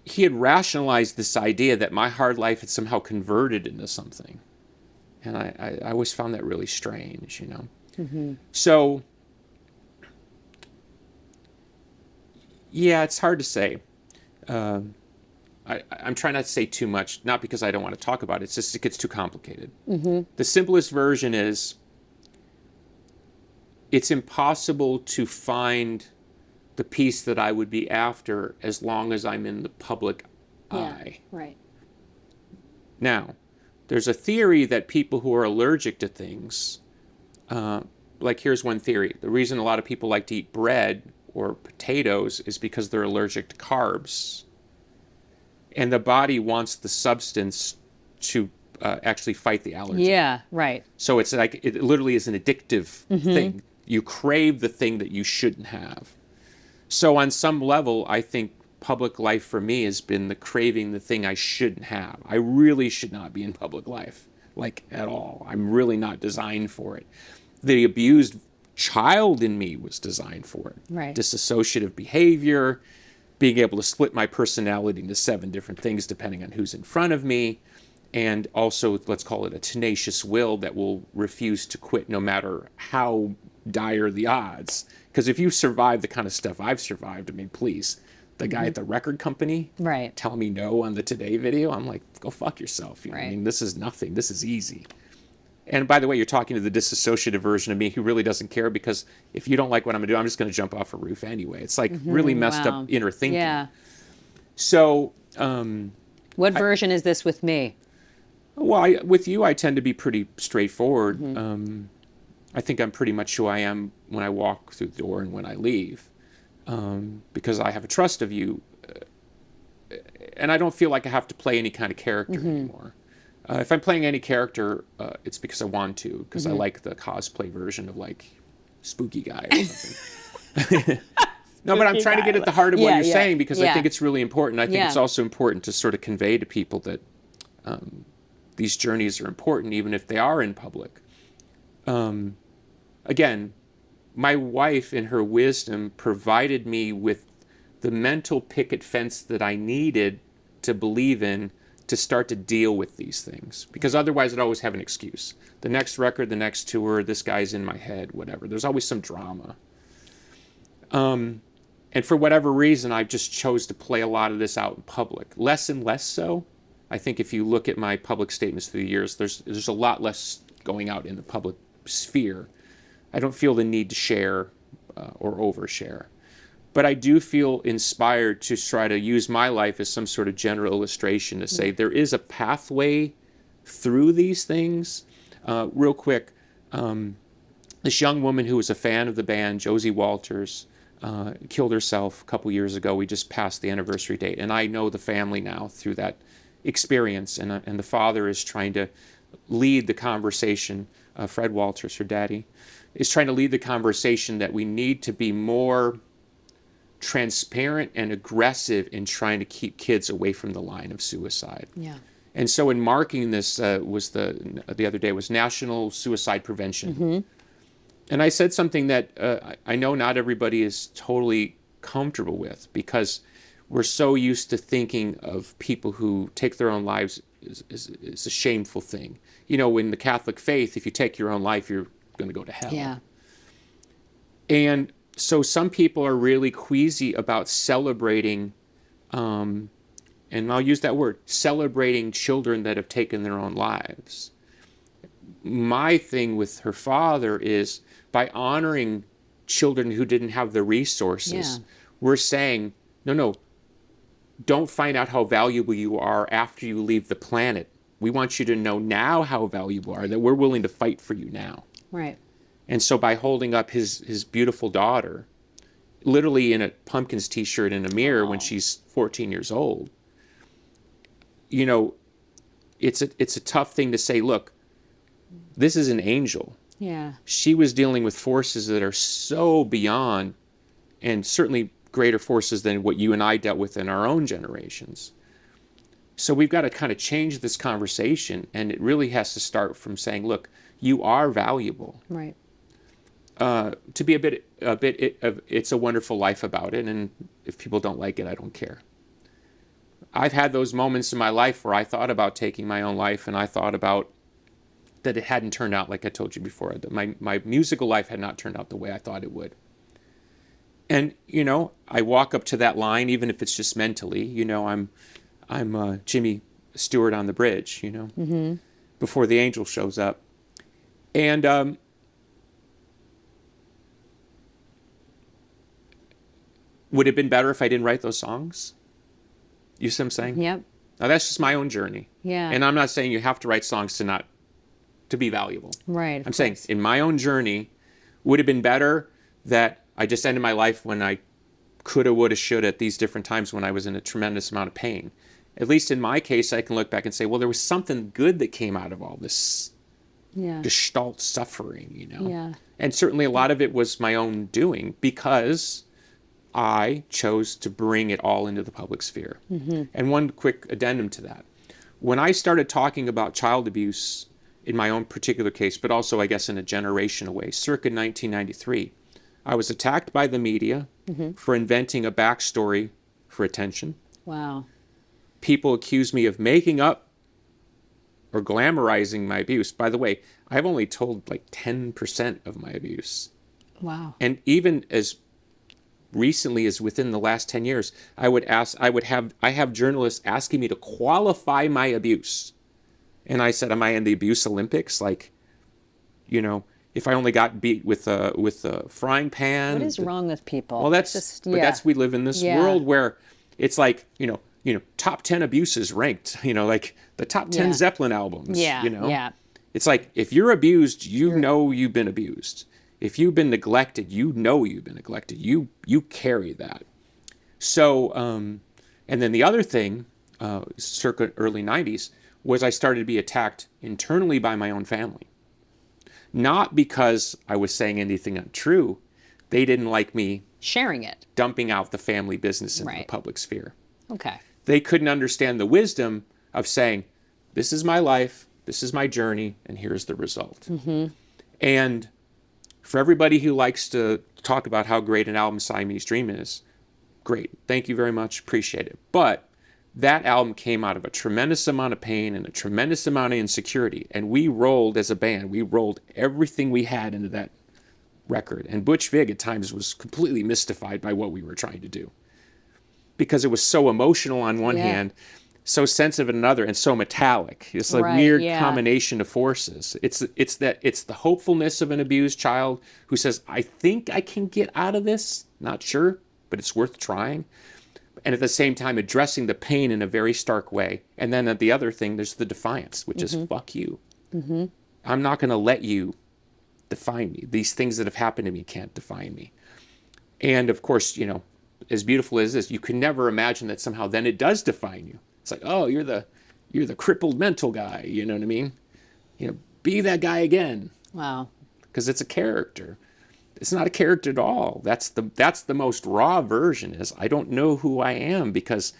he had rationalized this idea that my hard life had somehow converted into something. And I always found that really strange, you know. So, yeah, it's hard to say. I'm trying not to say too much, not because I don't want to talk about it. It's just it gets too complicated. The simplest version is it's impossible to find the peace that I would be after as long as I'm in the public eye. Right. Now, there's a theory that people who are allergic to things, like here's one theory. The reason a lot of people like to eat bread or potatoes is because they're allergic to carbs. And the body wants the substance to actually fight the allergy. Yeah, right. So it's like, it literally is an addictive thing. You crave the thing that you shouldn't have. So on some level, I think public life for me has been the craving the thing I shouldn't have. I really should not be in public life, like at all. I'm really not designed for it. The abused child in me was designed for it. Right. Dissociative behavior, being able to split my personality into 7 different things depending on who's in front of me, and also, let's call it a tenacious will that will refuse to quit no matter how dire the odds. Because if you survive the kind of stuff I've survived, I mean, please, the guy at the record company telling me no on the Today video, I'm like, go fuck yourself. You know? I mean, this is nothing. This is easy. And by the way, you're talking to the disassociative version of me who really doesn't care, because if you don't like what I'm going to do, I'm just going to jump off a roof anyway. It's like really messed up inner thinking. Yeah. So... what version is this with me? Well, with you, I tend to be pretty straightforward. I think I'm pretty much who I am when I walk through the door and when I leave, because I have a trust of you, and I don't feel like I have to play any kind of character anymore. If I'm playing any character, it's because I want to, because I like the cosplay version of like spooky guy or something. No, but I'm trying to get at the heart of what you're saying, because I think it's really important. I think it's also important to sort of convey to people that these journeys are important, even if they are in public. Again, my wife, in her wisdom, provided me with the mental picket fence that I needed to believe in to start to deal with these things. Because otherwise I'd always have an excuse. The next record, the next tour, this guy's in my head, whatever. There's always some drama. And for whatever reason, I just chose to play a lot of this out in public. Less and less so. I think if you look at my public statements through the years, there's a lot less going out in the public sphere. I don't feel the need to share or overshare. But I do feel inspired to try to use my life as some sort of general illustration to say there is a pathway through these things. Real quick, this young woman who was a fan of the band, Josie Walters, killed herself a couple years ago. We just passed the anniversary date. And I know the family now through that experience. And the father is trying to lead the conversation. Fred Walters, her daddy, is trying to lead the conversation that we need to be more transparent and aggressive in trying to keep kids away from the line of suicide. Yeah. And so in marking this was the other day was National Suicide Prevention. And I said something that I know not everybody is totally comfortable with, because we're so used to thinking of people who take their own lives is a shameful thing. You know, in the Catholic faith, if you take your own life, you're going to go to hell. Yeah. And so some people are really queasy about celebrating, and I'll use that word, celebrating children that have taken their own lives. My thing with her father is, by honoring children who didn't have the resources, we're saying, no, don't find out how valuable you are after you leave the planet. We want you to know now how valuable you are, that we're willing to fight for you now. Right. And so by holding up his beautiful daughter, literally in a Pumpkins t-shirt in a mirror when she's 14 years old, you know, it's a tough thing to say, look, this is an angel. Yeah. She was dealing with forces that are so beyond, and certainly greater forces than what you and I dealt with in our own generations. So we've got to kind of change this conversation, and it really has to start from saying, look, you are valuable. Right. To be a bit of It's a Wonderful Life about it, and if people don't like it, I don't care. I've had those moments in my life where I thought about taking my own life, and I thought about that it hadn't turned out like I told you before. That my musical life had not turned out the way I thought it would. And, you know, I walk up to that line, even if it's just mentally. You know, I'm Jimmy Stewart on the bridge, you know, before the angel shows up. And would it have been better if I didn't write those songs? You see what I'm saying? Yep. Now, that's just my own journey. Yeah. And I'm not saying you have to write songs to be valuable. Right. I'm saying in my own journey, would it have been better that I just ended my life when I coulda, woulda, shoulda at these different times when I was in a tremendous amount of pain? At least in my case, I can look back and say, well, there was something good that came out of all this gestalt suffering, you know? Yeah. And certainly a lot of it was my own doing, because I chose to bring it all into the public sphere. And one quick addendum to that. When I started talking about child abuse in my own particular case, but also I guess in a generational way, circa 1993, I was attacked by the media for inventing a backstory for attention. Wow. People accused me of making up or glamorizing my abuse. By the way, I've only told like 10% of my abuse. Wow. And even as recently as within the last 10 years, I have journalists asking me to qualify my abuse. And I said, am I in the abuse Olympics? Like, you know, if I only got beat with a frying pan. What is wrong with people? Well, we live in this world where it's like, you know, top 10 abuses ranked, you know, like the top 10 Zeppelin albums, you know. Yeah. It's like, if you're abused, you know you've been abused. If you've been neglected, you know you've been neglected. You carry that. So, and then the other thing, circa early 90s, was I started to be attacked internally by my own family. Not because I was saying anything untrue. They didn't like me sharing it, dumping out the family business into the public sphere. Okay. They couldn't understand the wisdom of saying, this is my life, this is my journey, and here's the result. And for everybody who likes to talk about how great an album Siamese Dream is, great. Thank you very much. Appreciate it. But that album came out of a tremendous amount of pain and a tremendous amount of insecurity. And we rolled as a band. We rolled everything we had into that record. And Butch Vig at times was completely mystified by what we were trying to do, because it was so emotional on one hand, so sensitive on another, and so metallic. It's a weird combination of forces. It's the hopefulness of an abused child who says, I think I can get out of this. Not sure, but it's worth trying. And at the same time, addressing the pain in a very stark way. And then at the other thing, there's the defiance, which is fuck you. I'm not going to let you define me. These things that have happened to me can't define me. And of course, you know, as beautiful as this, you can never imagine that somehow then it does define you. It's like, oh, you're the crippled mental guy. You know what I mean? You know, be that guy again. Wow. Because it's a character. It's not a character at all. That's the most raw version. Is I don't know who I am because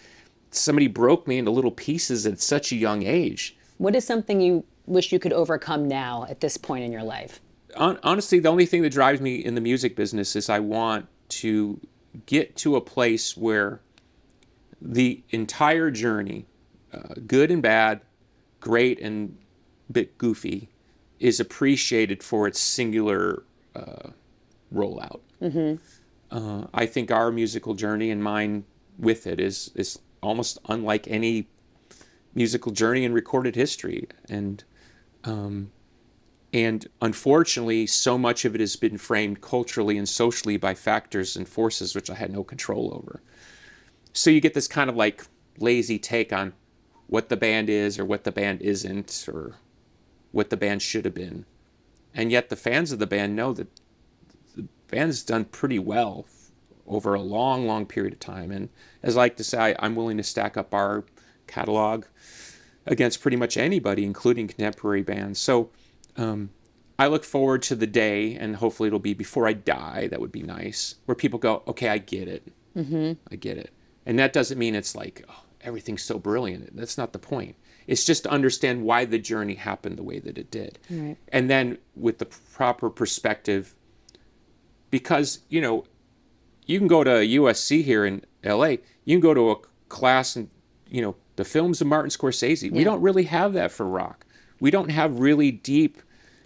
somebody broke me into little pieces at such a young age. What is something you wish you could overcome now at this point in your life? Honestly, the only thing that drives me in the music business is I want to get to a place where the entire journey, good and bad, great and bit goofy, is appreciated for its singular rollout. I think our musical journey and mine with it is almost unlike any musical journey in recorded history. And unfortunately, so much of it has been framed culturally and socially by factors and forces which I had no control over. So you get this kind of like lazy take on what the band is or what the band isn't or what the band should have been. And yet the fans of the band know that the band's done pretty well over a long, long period of time. And as I like to say, I'm willing to stack up our catalog against pretty much anybody, including contemporary bands. So I look forward to the day, and hopefully it'll be before I die, that would be nice, where people go, okay, I get it. I get it. And that doesn't mean it's like, oh, everything's so brilliant. That's not the point. It's just to understand why the journey happened the way that it did. Right. And then with the proper perspective, because, you know, you can go to USC here in LA, you can go to a class and, you know, the films of Martin Scorsese. Yeah. We don't really have that for rock. We don't have really deep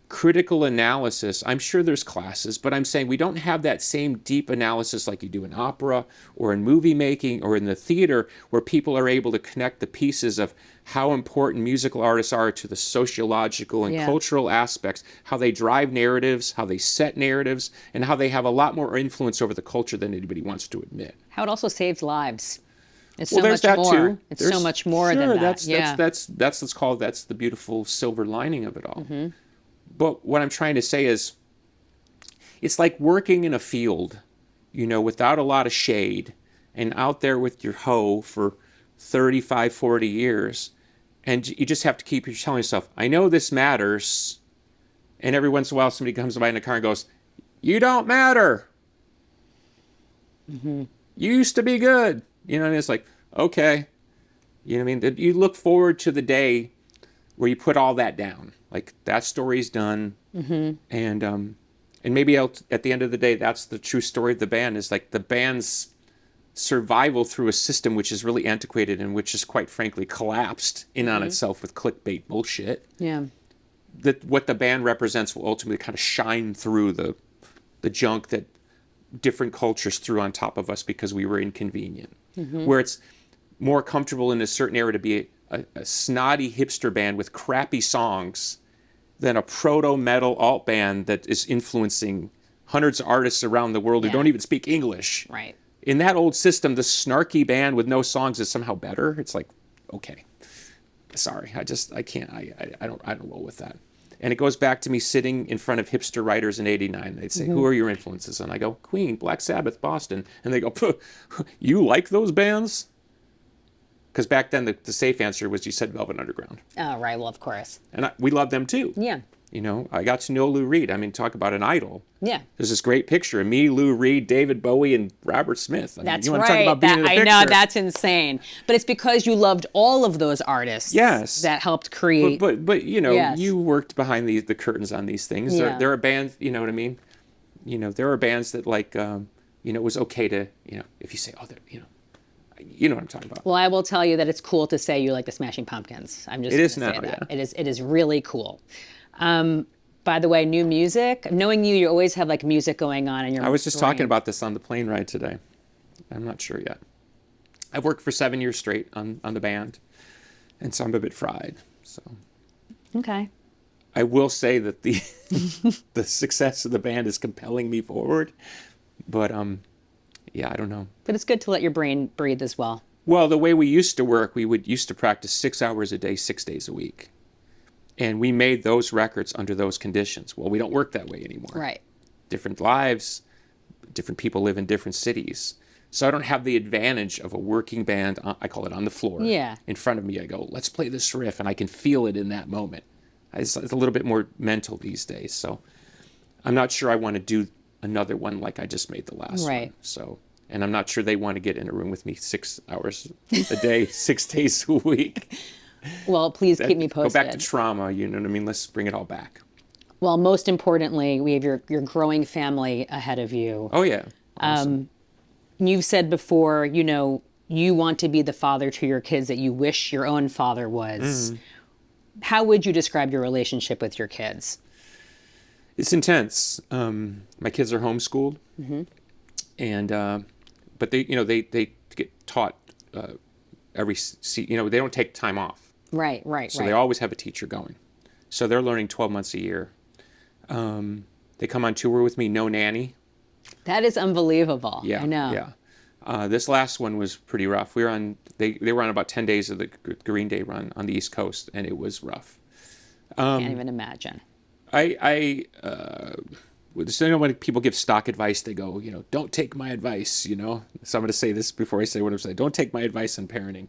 critical analysis. I'm sure there's classes, but I'm saying we don't have that same deep analysis like you do in opera or in movie making or in the theater, where people are able to connect the pieces of how important musical artists are to the sociological and cultural aspects, how they drive narratives, how they set narratives, and how they have a lot more influence over the culture than anybody wants to admit. How it also saves lives. It's well, so there's much that more. too. It's so much more than that. That's let's call it, that's the beautiful silver lining of it all. But what I'm trying to say is, it's like working in a field, you know, without a lot of shade, and out there with your hoe for 35, 40 years, and you just have to keep telling yourself, I know this matters, and every once in a while somebody comes by in a car and goes, you don't matter. You used to be good. You know, and it's like, okay. You know what I mean? You look forward to the day where you put all that down. Like, that story's done. And maybe at the end of the day, that's the true story of the band, is like the band's survival through a system which is really antiquated and which is, quite frankly, collapsed in on itself with clickbait bullshit. Yeah. That what the band represents will ultimately kind of shine through the junk that different cultures threw on top of us because we were inconvenient. Where it's more comfortable in a certain era to be a snotty hipster band with crappy songs than a proto-metal alt band that is influencing hundreds of artists around the world who don't even speak English. Right. In that old system, the snarky band with no songs is somehow better. It's like, okay, sorry, I can't, I don't roll with that. And it goes back to me sitting in front of hipster writers in '89. They'd say, who are your influences? And I go, Queen, Black Sabbath, Boston. And they go, you like those bands? Because back then the safe answer was, you said Velvet Underground. Oh, right. Well, of course. And we love them too. Yeah. You know, I got to know Lou Reed. I mean, talk about an idol. Yeah. There's this great picture of me, Lou Reed, David Bowie, and Robert Smith. That's you want right. to talk about being in the picture? I know, that's insane. But it's because you loved all of those artists. Yes. That helped create. But you know, you worked behind the curtains on these things. Yeah. There are bands, you know what I mean? You know, there are bands that like, you know, it was okay to, you know, if you say, oh, you know what I'm talking about. Well, I will tell you that it's cool to say you like the Smashing Pumpkins. I'm just. It is gonna now, say that. yeah. It is really cool. By the way, new music. Knowing you always have like music going on in your. I was just brain. talking about this on the plane ride today. I'm not sure yet. I've worked for 7 years straight on the band, and so I'm a bit fried. So. Okay. I will say that the the success of the band is compelling me forward, but yeah, I don't know. But it's good to let your brain breathe as well. Well, the way we used to work, we used to practice 6 hours a day, 6 days a week. And we made those records under those conditions. Well, we don't work that way anymore. Right. Different lives, different people live in different cities. So I don't have the advantage of a working band, I call it on the floor, in front of me. I go, let's play this riff, and I can feel it in that moment. It's a little bit more mental these days. So I'm not sure I want to do another one like I just made the last one. So, and I'm not sure they want to get in a room with me 6 hours a day, 6 days a week. Well, please keep me posted. Go back to trauma, you know what I mean? Let's bring it all back. Well, most importantly, we have your growing family ahead of you. Oh, yeah. Awesome. You've said before, you want to be the father to your kids that you wish your own father was. How would you describe your relationship with your kids? It's intense. My kids are homeschooled, and but they get taught they don't take time off. Right. So they always have a teacher going. So they're learning 12 months a year. They come on tour with me, no nanny. That is unbelievable. Yeah, I know. Yeah. This last one was pretty rough. They were on about 10 days of the Green Day run on the East Coast, and it was rough. Can't even imagine. When people give stock advice, they go, don't take my advice, So I'm going to say this before I say what I'm saying. Don't take my advice on parenting.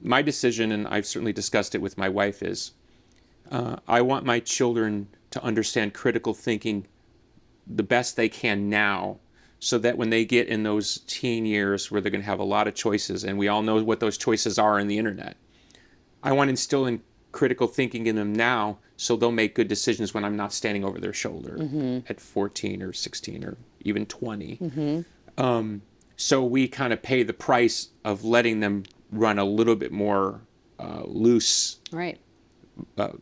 My decision, and I've certainly discussed it with my wife, is I want my children to understand critical thinking the best they can now, so that when they get in those teen years where they're going to have a lot of choices, and we all know what those choices are in the internet, I want to instill in critical thinking in them now, so they'll make good decisions when I'm not standing over their shoulder at 14 or 16 or even 20. So we kind of pay the price of letting them run a little bit more loose, Right.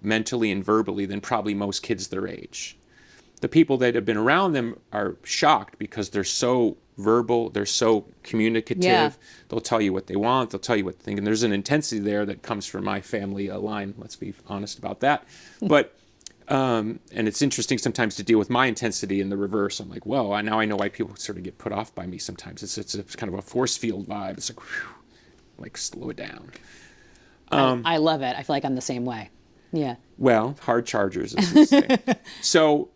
Mentally and verbally, than probably most kids their age. The people that have been around them are shocked because they're so verbal, they're so communicative. Yeah. They'll tell you what they want, they'll tell you what they think, and there's an intensity there that comes from my family line. Let's be honest about that. But and it's interesting sometimes to deal with my intensity in the reverse. I'm like, well, now I know why people sort of get put off by me sometimes. It's kind of a force field vibe. It's like, whew, like slow it down. I love it. I feel like I'm the same way. Yeah. Well, hard chargers, as we say. So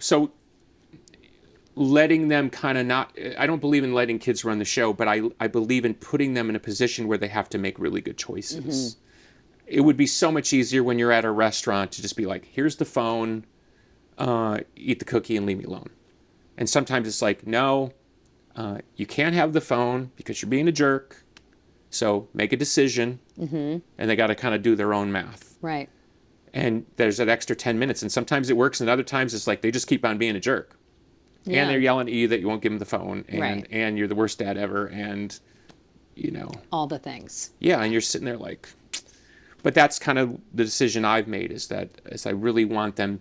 letting them kind of not, I don't believe in letting kids run the show, but I believe in putting them in a position where they have to make really good choices. It would be so much easier when you're at a restaurant to just be like, here's the phone, eat the cookie and leave me alone. And sometimes it's like, no, you can't have the phone because you're being a jerk. So make a decision. And they got to kind of do their own math. Right. And there's that extra 10 minutes. And sometimes it works, and other times it's like they just keep on being a jerk. Yeah. And they're yelling at you that you won't give them the phone, and Right. and you're the worst dad ever, and all the things. Yeah, and you're sitting there like, but that's kind of the decision I've made, is I really want them,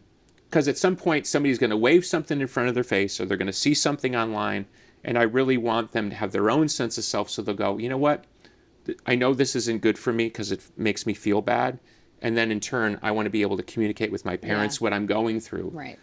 because at some point somebody's going to wave something in front of their face, or they're going to see something online, and I really want them to have their own sense of self, so they'll go, you know what, I know this isn't good for me because it makes me feel bad. And then in turn, I want to be able to communicate with my parents what I'm going through. Right.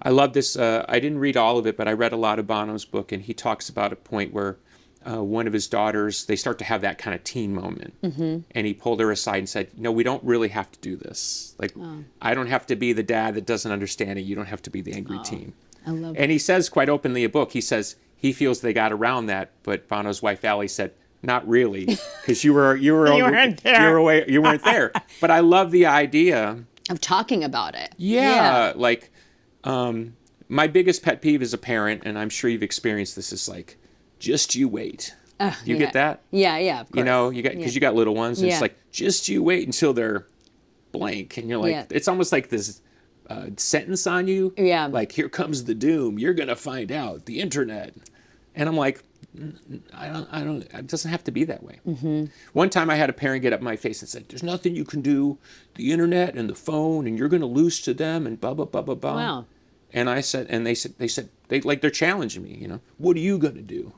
I love this. I didn't read all of it, but I read a lot of Bono's book, and he talks about a point where one of his daughters, they start to have that kind of teen moment. And he pulled her aside and said, no, we don't really have to do this. Like, I don't have to be the dad that doesn't understand it. You don't have to be the angry teen. I love And he says quite openly in a book, he says he feels they got around that, but Bono's wife, Allie, said, not really, because you weren't there. You weren't there. But I love the idea of talking about it. Yeah. Like, my biggest pet peeve as a parent, and I'm sure you've experienced this, is like, just you wait. You get that? Yeah, of course. Because you got little ones, and it's like, just you wait until they're blank, and you're like, it's almost like this sentence on you. Yeah. Like, here comes the doom. You're gonna find out the internet, and I'm like, I don't. It doesn't have to be that way. One time I had a parent get up in my face and said, "There's nothing you can do. The internet and the phone, and you're going to lose to them, and blah blah blah blah blah." Wow. And I said, and they said they're challenging me. What are you going to do?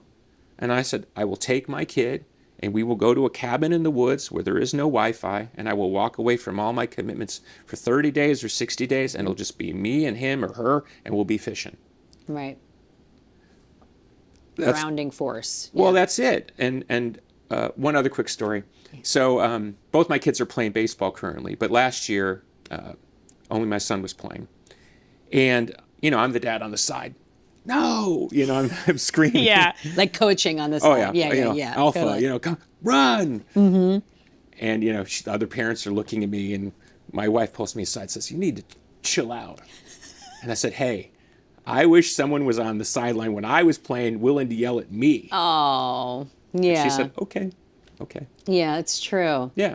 And I said, I will take my kid, and we will go to a cabin in the woods where there is no Wi-Fi, and I will walk away from all my commitments for 30 days or 60 days, and it'll just be me and him or her, and we'll be fishing. Right. That's, grounding force. Well, that's it. And one other quick story. So both my kids are playing baseball currently, but last year only my son was playing. And, I'm the dad on the side. No, I'm screaming. Yeah, like coaching on the side. Oh, yeah. Yeah. Alpha, totally. Come, run. And, the other parents are looking at me, and my wife pulls me aside and says, you need to chill out. And I said, hey, I wish someone was on the sideline when I was playing, willing to yell at me. Oh, yeah. She said, okay. Yeah, it's true. Yeah.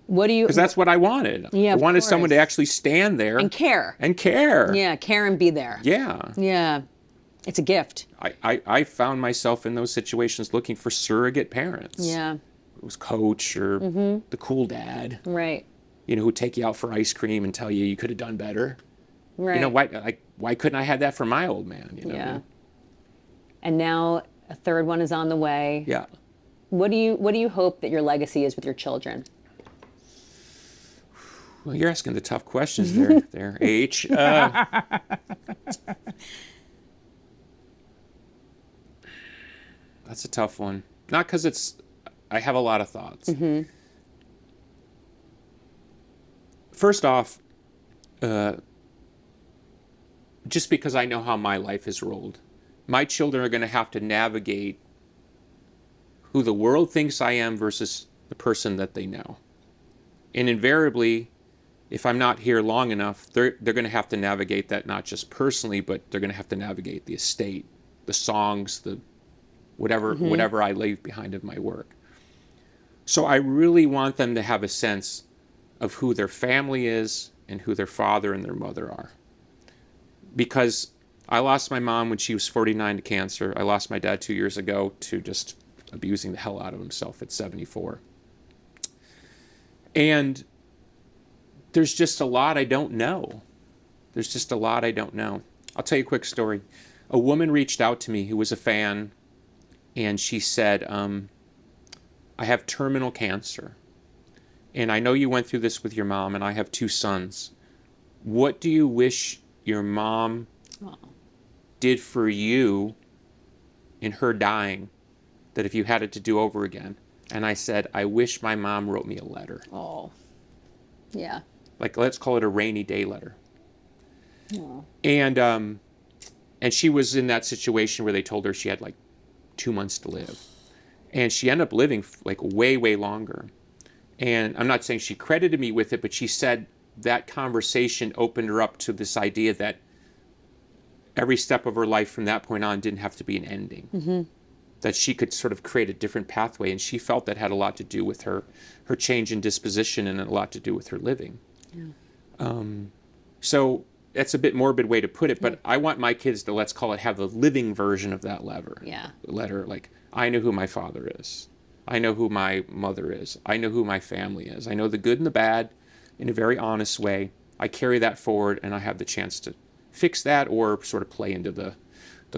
What do you... Because that's what I wanted. Yeah, I wanted of someone to course. actually stand there. And care. And care. Yeah, care and be there. Yeah. Yeah. It's a gift. I found myself in those situations looking for surrogate parents. Yeah. It was coach or the cool dad. Right. You know, who'd take you out for ice cream and tell you could have done better. Right. You know, why couldn't I have that from my old man? You know? Yeah. And now a third one is on the way. Yeah. What do you hope that your legacy is with your children? Well, you're asking the tough questions there, H. That's a tough one. Not because I have a lot of thoughts. First off, just because I know how my life has rolled, my children are going to have to navigate who the world thinks I am versus the person that they know. And invariably, if I'm not here long enough, they're going to have to navigate that, not just personally, but they're going to have to navigate the estate, the songs, the whatever I leave behind of my work. So I really want them to have a sense of who their family is and who their father and their mother are. Because I lost my mom when she was 49 to cancer. I lost my dad 2 years ago to just abusing the hell out of himself at 74. And there's just a lot I don't know. I'll tell you a quick story. A woman reached out to me who was a fan, and she said, I have terminal cancer. And I know you went through this with your mom, and I have 2 sons. What do you wish your mom did for you in her dying that if you had it to do over again? And I said, I wish my mom wrote me a letter. Oh, yeah. Like, let's call it a rainy day letter. Oh. And she was in that situation where they told her she had like 2 months to live. And she ended up living like way, way longer. And I'm not saying she credited me with it, but she said that conversation opened her up to this idea that every step of her life from that point on didn't have to be an ending. That she could sort of create a different pathway. And she felt that had a lot to do with her change in disposition and a lot to do with her living. Yeah. So that's a bit morbid way to put it, but I want my kids to, let's call it, have a living version of that letter. Yeah. Letter, like, I know who my father is. I know who my mother is. I know who my family is. I know the good and the bad in a very honest way. I carry that forward, and I have the chance to fix that or sort of play into the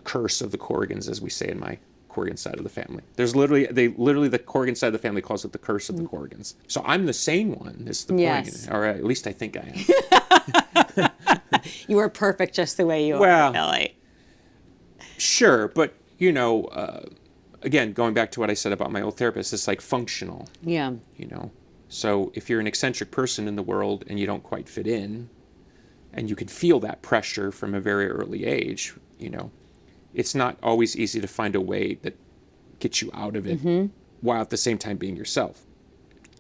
curse of the Corgans, as we say in my Corgan side of the family. There's literally the Corgan side of the family calls it the curse of the Corgans. So I'm the sane one, is the point. Or at least I think I am. You are perfect just the way you are, Billy. Sure, but you know, again, going back to what I said about my old therapist, it's like functional. Yeah. You know, so if you're an eccentric person in the world and you don't quite fit in, and you can feel that pressure from a very early age, you know, it's not always easy to find a way that gets you out of it while at the same time being yourself.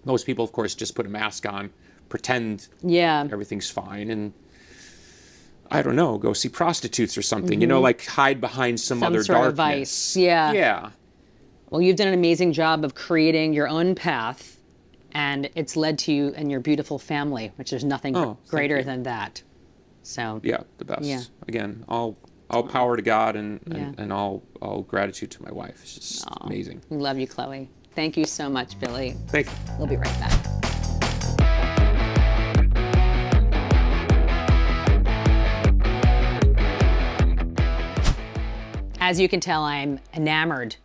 Most people, of course, just put a mask on, pretend everything's fine, and I don't know, go see prostitutes or something, you know, like hide behind some other sort darkness. Of vice. Yeah. Yeah. Well, you've done an amazing job of creating your own path, and it's led to you and your beautiful family, which there's nothing greater than that. So yeah, the best. Yeah. Again, all power to God and all gratitude to my wife. It's just amazing. We love you, Chloe. Thank you so much, Billy. Thank you. We'll be right back. As you can tell, I'm enamored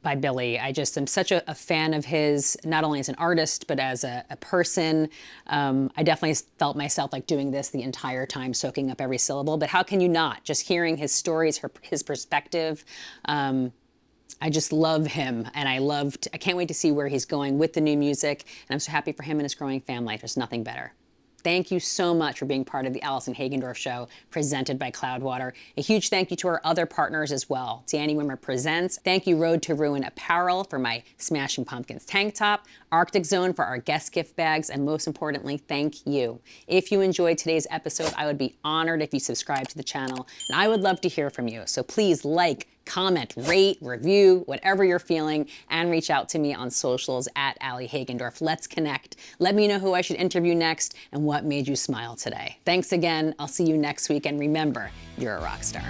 by Billy. I just am such a fan of his, not only as an artist, but as a person. I definitely felt myself like doing this the entire time, soaking up every syllable, but how can you not? Just hearing his stories, his perspective. I just love him, and I can't wait to see where he's going with the new music, and I'm so happy for him and his growing family. There's nothing better. Thank you so much for being part of the Allison Hagendorf Show, presented by Cloudwater. A huge thank you to our other partners as well. Danny Wimmer Presents. Thank you, Road to Ruin Apparel, for my Smashing Pumpkins tank top. Arctic Zone for our guest gift bags. And most importantly, thank you. If you enjoyed today's episode, I would be honored if you subscribe to the channel. And I would love to hear from you. So please like, comment, rate, review, whatever you're feeling, and reach out to me on socials at Allie Hagendorf. Let's connect. Let me know who I should interview next and what made you smile today. Thanks again. I'll see you next week. And remember, you're a rock star.